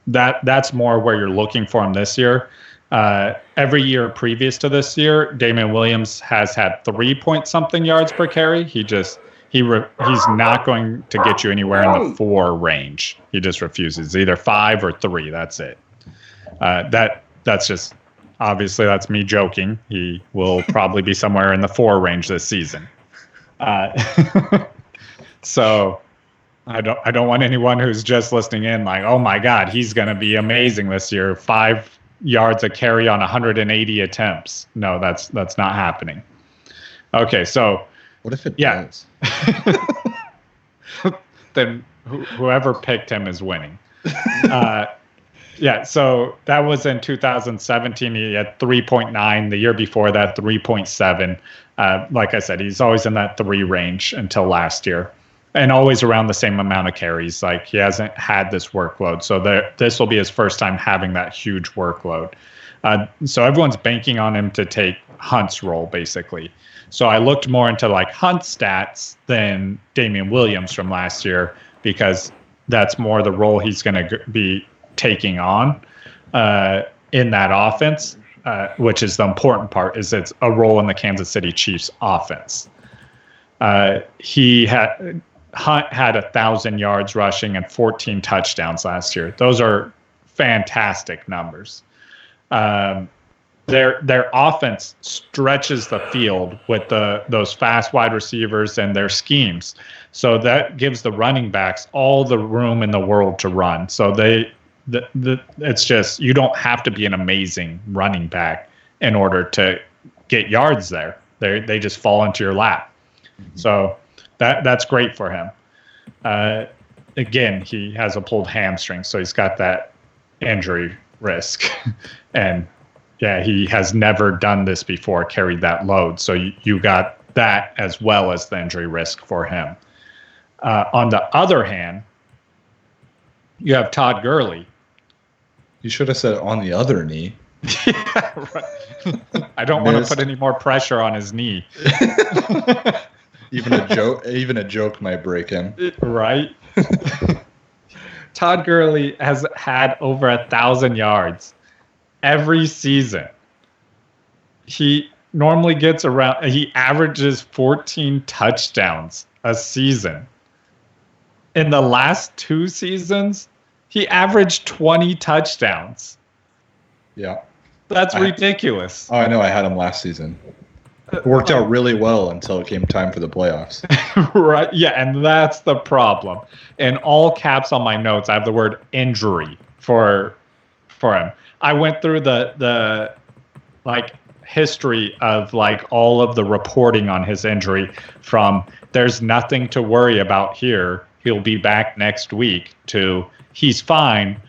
that's more where you're looking for him this year. Every year previous to this year, Damian Williams has had 3-point-something yards per carry. He's not going to get you anywhere in the 4 range. He just refuses. Either 5 or 3. That's it. That's just obviously that's me joking. He will probably be somewhere in the 4 range this season. So I don't want anyone who's just listening in like, oh my God, he's going to be amazing this year. 5 yards a carry on 180 attempts. No, that's not happening. Okay, so what if it does? Then whoever picked him is winning. Yeah, so that was in 2017. He had 3.9. The year before that, 3.7. Like I said, he's always in that 3 range until last year, and always around the same amount of carries. Like he hasn't had this workload, so this will be his first time having that huge workload. So everyone's banking on him to take Hunt's role, basically. So I looked more into like Hunt's stats than Damian Williams from last year, because that's more the role he's going to be taking on in that offense, which is the important part, is it's a role in the Kansas City Chiefs offense. Hunt had 1,000 yards rushing and 14 touchdowns last year. Those are fantastic numbers. Their offense stretches the field with those fast wide receivers and their schemes. So that gives the running backs all the room in the world to run. So it's just, you don't have to be an amazing running back in order to get yards there. They just fall into your lap. Mm-hmm. So that's great for him. Again, he has a pulled hamstring, so he's got that injury risk. And yeah, he has never done this before, carried that load. So you got that as well as the injury risk for him. On the other hand, you have Todd Gurley. You should have said on the other knee. Yeah, right. I don't want to put any more pressure on his knee. Even a joke might break him. Right? Todd Gurley has had over 1,000 yards every season. He normally gets around, he averages 14 touchdowns a season. In the last 2 seasons, he averaged 20 touchdowns. Yeah. That's ridiculous. I know. I had him last season. It worked out really well until it came time for the playoffs. Right. Yeah, and that's the problem. In all caps on my notes, I have the word injury for him. I went through the history of all of the reporting on his injury, from there's nothing to worry about here, he'll be back next week, to he's fine.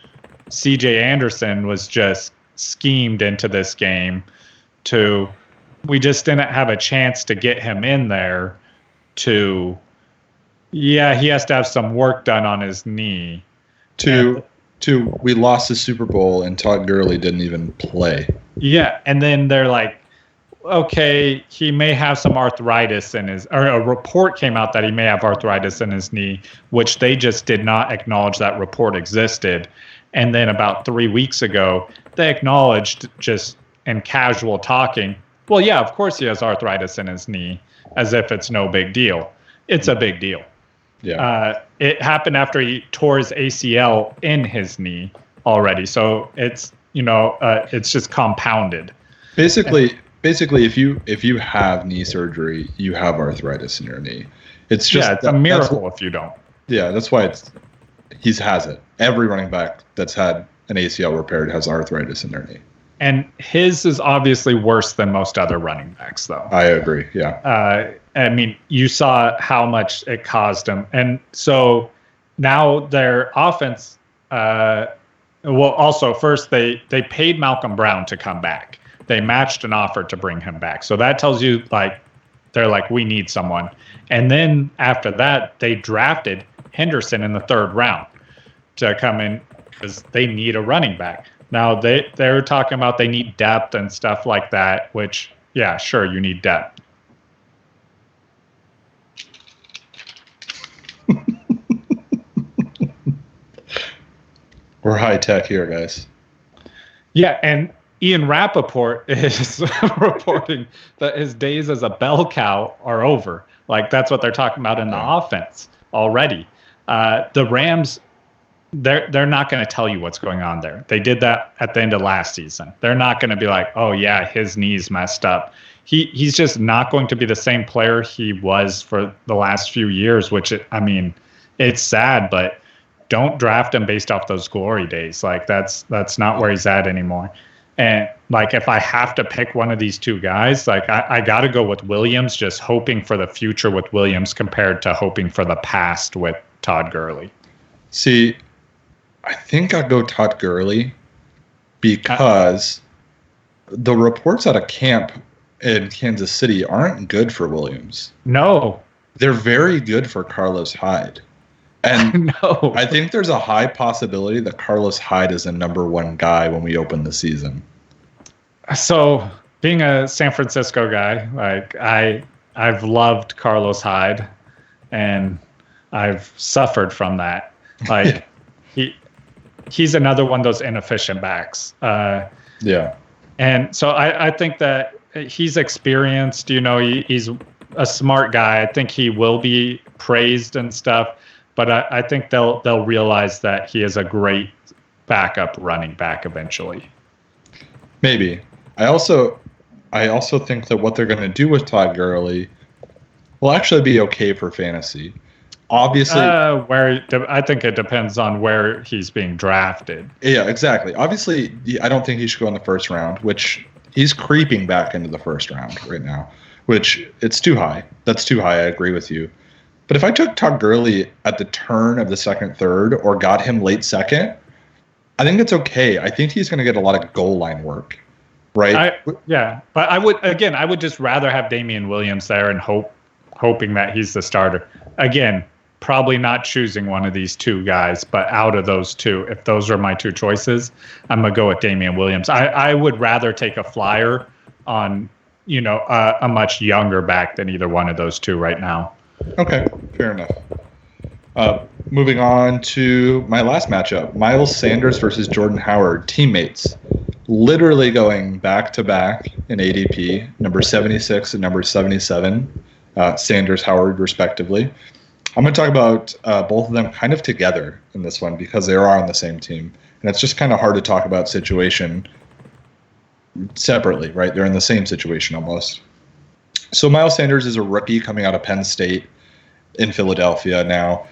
CJ Anderson was just schemed into this game, to we just didn't have a chance to get him in there, to he has to have some work done on his knee, to we lost the Super Bowl and Todd Gurley didn't even play. Yeah, and then they're like, okay, he may have some arthritis in his, or a report came out that he may have arthritis in his knee, which they just did not acknowledge that report existed. And then about 3 weeks ago, they acknowledged, just in casual talking, well, yeah, of course he has arthritis in his knee, as if it's no big deal. It's a big deal. Yeah. It happened after he tore his ACL in his knee already. So it's, it's just compounded. Basically, if you have knee surgery, you have arthritis in your knee. It's just it's a miracle if you don't. Yeah, that's why he has it. Every running back that's had an ACL repaired has arthritis in their knee. And his is obviously worse than most other running backs, though. I agree, yeah. I mean, you saw how much it caused him. And so now their offense, also first they paid Malcolm Brown to come back. They matched an offer to bring him back. So that tells you, they're like, we need someone. And then after that, they drafted Henderson in the 3rd round to come in because they need a running back. Now, they're talking about they need depth and stuff like that, which, yeah, sure, you need depth. We're high tech here, guys. Yeah, and Ian Rappaport is reporting that his days as a bell cow are over. Like, that's what they're talking about in the offense already. The Rams, they're not going to tell you what's going on there. They did that at the end of last season. They're not going to be like, oh, yeah, his knee's messed up. He's just not going to be the same player he was for the last few years, which, it's sad, but don't draft him based off those glory days. Like, that's not where he's at anymore. And like, if I have to pick one of these two guys, like I got to go with Williams, just hoping for the future with Williams compared to hoping for the past with Todd Gurley. See, I think I'd go Todd Gurley because the reports out of camp in Kansas City aren't good for Williams. No. They're very good for Carlos Hyde. And no. I think there's a high possibility that Carlos Hyde is the number one guy when we open the season. So, being a San Francisco guy, like I've loved Carlos Hyde, and I've suffered from that. Like he's another one of those inefficient backs. Yeah. And so I think that he's experienced. He's a smart guy. I think he will be praised and stuff. But I think they'll realize that he is a great backup running back eventually. Maybe. I also think that what they're going to do with Todd Gurley will actually be okay for fantasy. Obviously, I think it depends on where he's being drafted. Yeah, exactly. Obviously, I don't think he should go in the first round, which he's creeping back into the first round right now, which it's too high. That's too high. I agree with you. But if I took Todd Gurley at the turn of the second, third, or got him late second, I think it's okay. I think he's going to get a lot of goal line work, right? But I would just rather have Damian Williams there and hoping that he's the starter. Again, probably not choosing one of these two guys, but out of those two, if those are my two choices, I'm going to go with Damian Williams. I would rather take a flyer on, a much younger back than either one of those two right now. Okay, fair enough. Moving on to my last matchup, Miles Sanders versus Jordan Howard, teammates. Literally going back-to-back in ADP, number 76 and number 77, Sanders, Howard, respectively. I'm going to talk about both of them kind of together in this one because they are on the same team. And it's just kind of hard to talk about situation separately, right? They're in the same situation almost. So Miles Sanders is a rookie coming out of Penn State in Philadelphia now.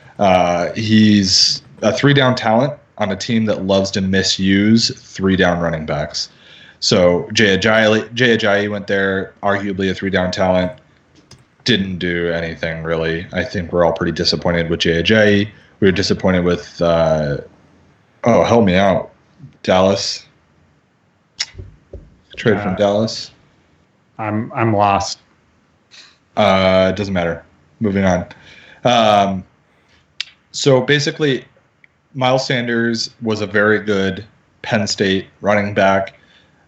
He's a 3-down talent on a team that loves to misuse 3-down running backs. So Jay Ajayi went there, arguably a 3-down talent. Didn't do anything, really. I think we're all pretty disappointed with Jay Ajayi. We were disappointed with, help me out, Dallas. Trade from Dallas. I'm lost. It doesn't matter. Moving on. So basically, Miles Sanders was a very good Penn State running back,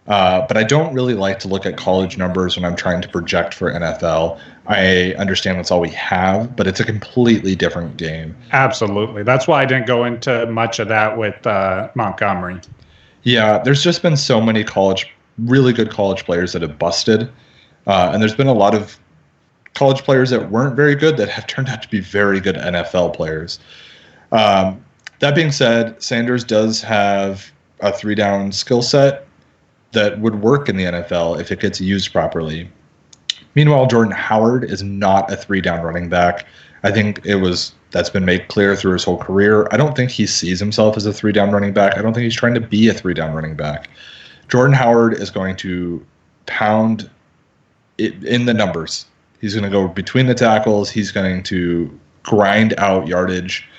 but I don't really like to look at college numbers when I'm trying to project for NFL. I understand that's all we have, but it's a completely different game. Absolutely. That's why I didn't go into much of that with Montgomery. Yeah, there's just been so many really good college players that have busted, and there's been a lot of college players that weren't very good that have turned out to be very good NFL players. That being said, Sanders does have a 3-down skill set that would work in the NFL if it gets used properly. Meanwhile, Jordan Howard is not a 3-down running back. I think that's been made clear through his whole career. I don't think he sees himself as a 3-down running back. I don't think he's trying to be a 3-down running back. Jordan Howard is going to pound it in the numbers. He's going to go between the tackles. He's going to grind out yardage,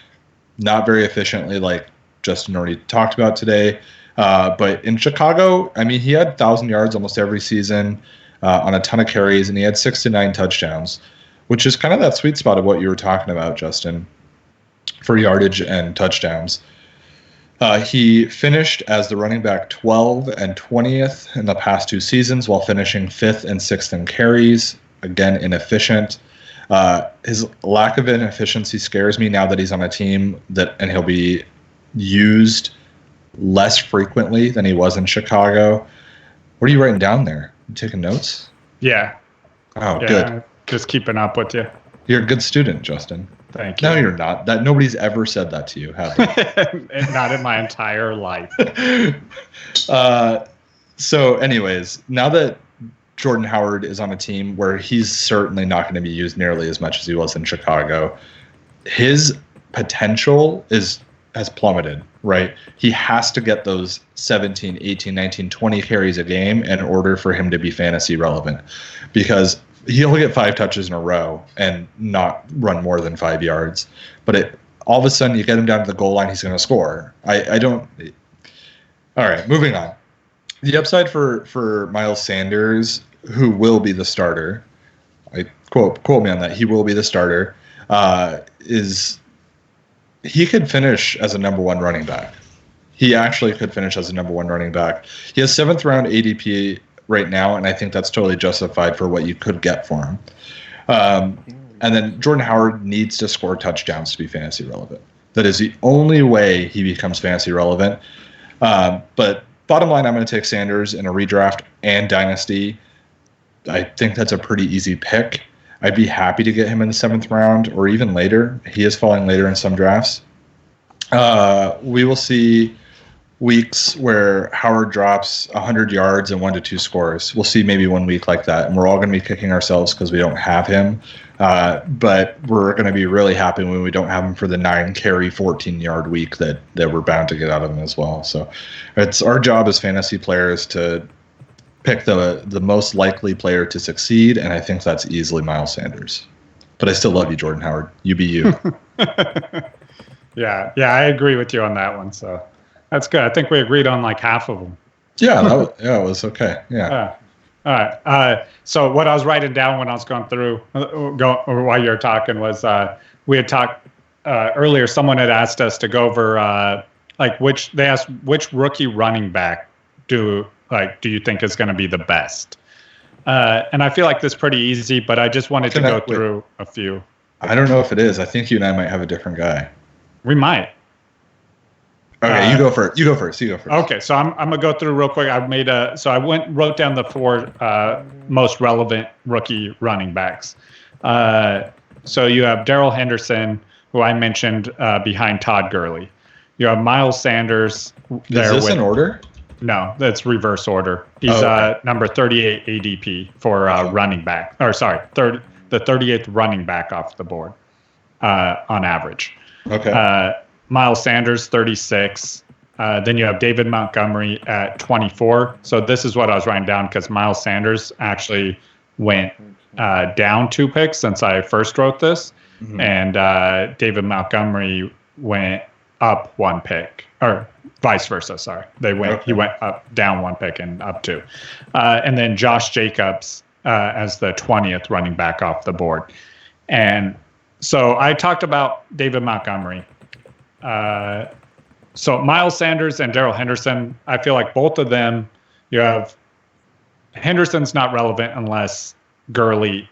not very efficiently like Justin already talked about today. But in Chicago, he had 1,000 yards almost every season on a ton of carries, and he had 6 to 9 touchdowns, which is kind of that sweet spot of what you were talking about, Justin, for yardage and touchdowns. He finished as the running back 12 and 20th in the past 2 seasons while finishing 5th and 6th in carries. Again, inefficient. His lack of inefficiency scares me now that he's on a team and he'll be used less frequently than he was in Chicago. What are you writing down there? You taking notes? Yeah. Oh, good. Just keeping up with you. You're a good student, Justin. Thank you. No, you're not. That nobody's ever said that to you, have they? Not in my entire life. So, anyways, now that Jordan Howard is on a team where he's certainly not going to be used nearly as much as he was in Chicago, his potential has plummeted, right? He has to get those 17, 18, 19, 20 carries a game in order for him to be fantasy relevant, because he'll get 5 touches in a row and not run more than 5 yards. But all of a sudden, you get him down to the goal line, he's going to score. I don't. All right, moving on. The upside for Miles Sanders, who will be the starter, I quote me on that, he will be the starter, is he could finish as a number 1 running back. He actually could finish as a number 1 running back. He has 7th round ADP right now, and I think that's totally justified for what you could get for him. And then Jordan Howard needs to score touchdowns to be fantasy relevant. That is the only way he becomes fantasy relevant. But bottom line, I'm going to take Sanders in a redraft and dynasty. I think that's a pretty easy pick. I'd be happy to get him in the 7th round or even later. He is falling later in some drafts. We will see weeks where Howard drops 100 yards and 1 to 2 scores. We'll see maybe 1 week like that, and we're all going to be kicking ourselves because we don't have him. But we're going to be really happy when we don't have him for the 9-carry, 14-yard week that we're bound to get out of him as well. So it's our job as fantasy players to pick the most likely player to succeed, and I think that's easily Miles Sanders. But I still love you, Jordan Howard. You be you. Yeah, I agree with you on that one. So that's good. I think we agreed on like half of them. Yeah, it was okay. Yeah. All right. So what I was writing down when I was going through, while you were talking, was we had talked earlier. Someone had asked us to go over which rookie running back do you think is going to be the best? And I feel like this is pretty easy, but I just wanted to go through a few. I don't know if it is. I think you and I might have a different guy. We might. Okay, you go first. You go first. Okay, so I'm gonna go through real quick. I wrote down the 4 most relevant rookie running backs. So you have Darrell Henderson, who I mentioned behind Todd Gurley. You have Miles Sanders. Is this in order? No, that's reverse order. He's number 38 ADP for running back. Or sorry, the 38th running back off the board on average. Okay. Miles Sanders, 36. Then you have David Montgomery at 24. So this is what I was writing down because Miles Sanders actually went down 2 picks since I first wrote this. Mm-hmm. And David Montgomery went up 1 pick. Or vice versa, sorry. He went down 1 pick and up 2. And then Josh Jacobs as the 20th running back off the board. And so I talked about David Montgomery. So Miles Sanders and Darrell Henderson, I feel like both of them, you have Henderson's not relevant unless Gurley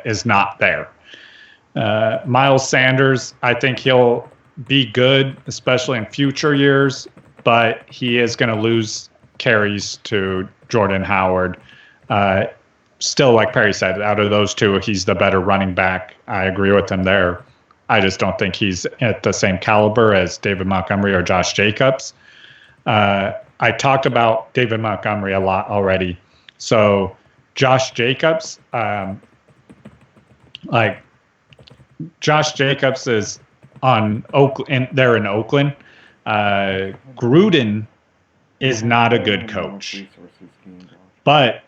is not there. Miles Sanders, I think he'll be good, especially in future years, but he is going to lose carries to Jordan Howard. Still, like Perry said, out of those 2, he's the better running back. I agree with him there. I just don't think he's at the same caliber as David Montgomery or Josh Jacobs. I talked about David Montgomery a lot already. So Josh Jacobs, Josh Jacobs is on Oakland, and they're in Oakland. Gruden is not a good coach, but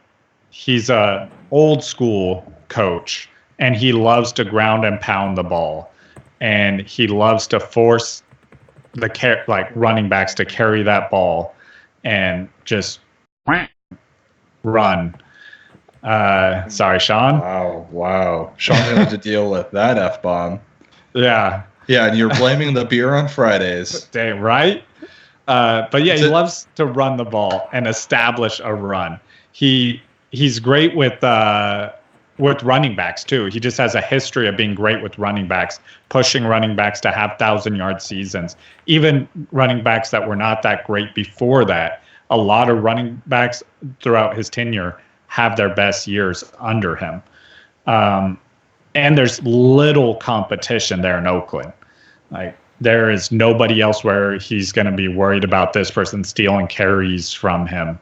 he's a old school coach, and he loves to ground and pound the ball. And he loves to force the running backs to carry that ball and just run. Sorry, Sean. Wow. Sean had to deal with that F-bomb. Yeah. Yeah, and you're blaming the beer on Fridays. Dang, right? But yeah, he loves to run the ball and establish a run. He's great with with running backs too. He just has a history of being great with running backs, pushing running backs to have 1,000-yard seasons. Even running backs that were not that great before that, a lot of running backs throughout his tenure have their best years under him. And there's little competition there in Oakland. Like, there is nobody else where he's going to be worried about this person stealing carries from him.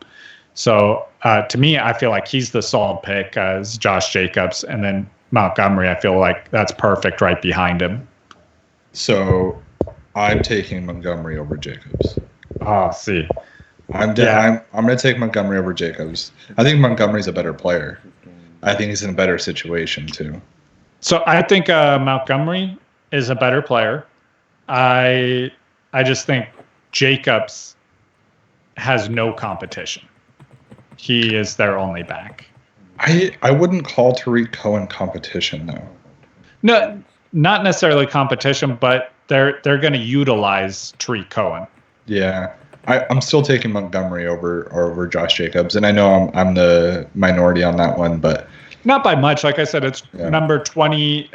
So to me, I feel like he's the solid pick as Josh Jacobs, and then Montgomery, I feel like that's perfect right behind him. So I'm taking Montgomery over Jacobs. Oh, see. I'm going to take Montgomery over Jacobs. I think Montgomery's a better player. I think he's in a better situation too. So I think Montgomery is a better player. I just think Jacobs has no competition. He is their only back. I wouldn't call Tariq Cohen competition though. No, not necessarily competition, but they're going to utilize Tariq Cohen. Yeah. I'm still taking Montgomery over Josh Jacobs, and I know I'm the minority on that one, but not by much. Like I said, it's number 20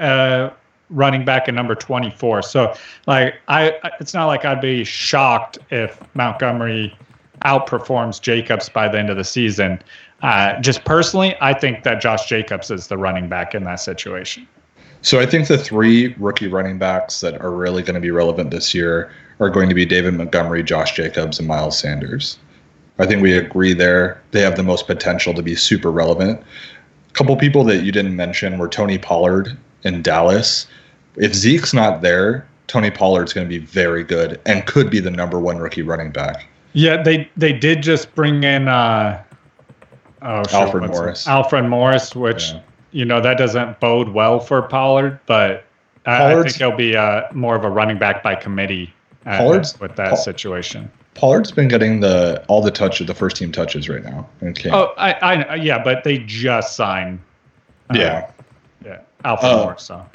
running back and number 24. So like it's not like I'd be shocked if Montgomery outperforms Jacobs by the end of the season. Just personally, I think that Josh Jacobs is the running back in that situation. So I think the 3 rookie running backs that are really going to be relevant this year are going to be David Montgomery, Josh Jacobs, and Myles Sanders. I think we agree there. They have the most potential to be super relevant. A couple people that you didn't mention were Tony Pollard in Dallas. If Zeke's not there, Tony Pollard's going to be very good and could be the number 1 rookie running back. Yeah, they did just bring in Alfred Morris, which that doesn't bode well for Pollard, but I think he'll be more of a running back by committee with that situation. Pollard's been getting all the first team touches right now. Okay. Oh, I but they just signed. Alfred Morris. So.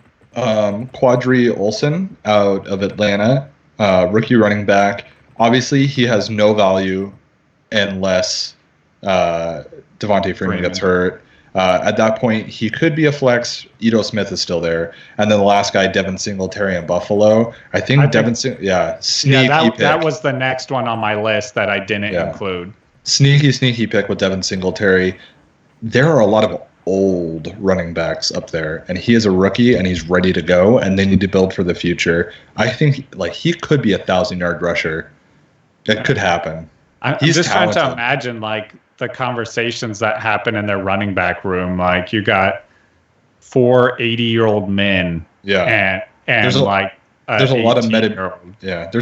Quadri Olson out of Atlanta, rookie running back. Obviously, he has no value unless Deonte Foreman gets hurt. At that point, he could be a flex. Ito Smith is still there. And then the last guy, Devin Singletary in Buffalo. I think sneaky pick. That was the next one on my list that I didn't include. Sneaky pick with Devin Singletary. There are a lot of old running backs up there, and he is a rookie, and he's ready to go, and they need to build for the future. I think he could be 1,000-yard rusher. It could happen. He's just talented. Trying to imagine the conversations that happen in their running back room. Like, you got 4 80-year-old men. Yeah. And there's a lot of there's a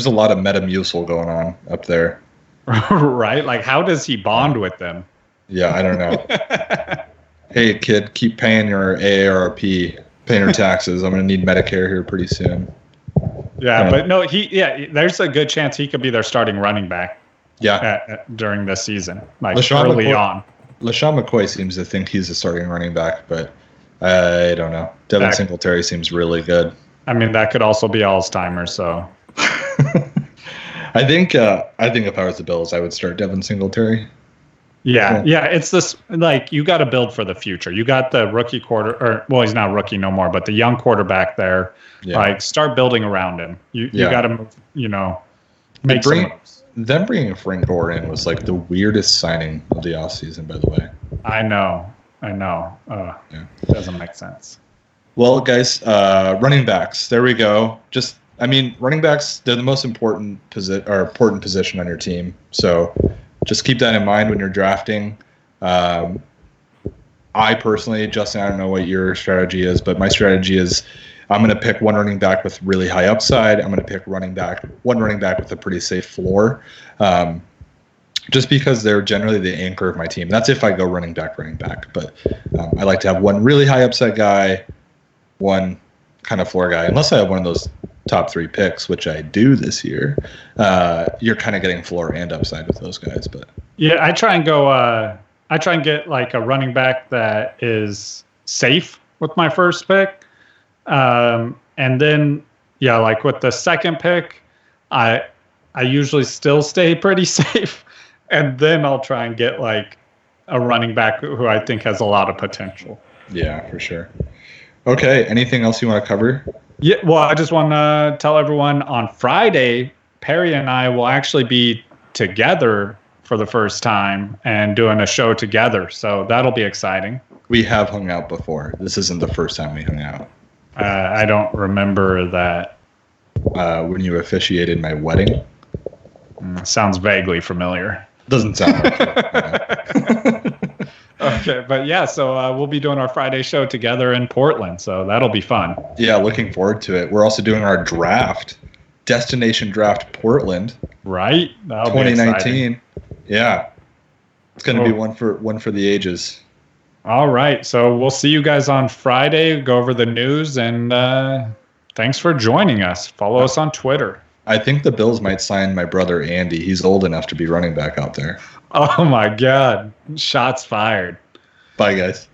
lot of Metamucil going on up there. Right? Like, how does he bond with them? Yeah, I don't know. Hey, kid, keep paying your AARP, paying your taxes. I'm going to need Medicare here pretty soon. Yeah, but no, there's a good chance he could be their starting running back. Yeah, during this season, on. LaShawn McCoy seems to think he's a starting running back, but I don't know. Devin Singletary seems really good. I mean, that could also be Alzheimer's. So, I think if I was the Bills, I would start Devin Singletary. Yeah. It's this, you got to build for the future. You got the rookie he's not rookie no more, but the young quarterback there. Yeah. Start building around him. You got to make some moves. Them bringing Frank Gore in was the weirdest signing of the offseason, by the way. I know. It doesn't make sense. Well, guys, running backs. There we go. Running backs, they're the most important position on your team. So just keep that in mind when you're drafting. I personally, Justin, I don't know what your strategy is, but my strategy is I'm going to pick one running back with really high upside. I'm going to pick one running back with a pretty safe floor, just because they're generally the anchor of my team. That's if I go running back. But I like to have one really high upside guy, one kind of floor guy. Unless I have one of those top 3 picks, which I do this year, you're kind of getting floor and upside with those guys. But yeah, I try and get a running back that is safe with my first pick. And then, with the second pick, I usually still stay pretty safe. And then I'll try and get a running back who I think has a lot of potential. Yeah, for sure. Okay, anything else you want to cover? Yeah, well, I just want to tell everyone on Friday, Perry and I will actually be together for the first time and doing a show together. So that'll be exciting. We have hung out before. This isn't the first time we hung out. I don't remember that. When you officiated my wedding? Sounds vaguely familiar. Doesn't sound like it. Okay, but yeah, so we'll be doing our Friday show together in Portland, so that'll be fun. Yeah, looking forward to it. We're also doing our draft, Destination Draft Portland. Right? That'll 2019. Yeah. It's going to be one for the ages. All right, so we'll see you guys on Friday, go over the news, and thanks for joining us. Follow us on Twitter. I think the Bills might sign my brother Andy. He's old enough to be running back out there. Oh, my God. Shots fired. Bye, guys.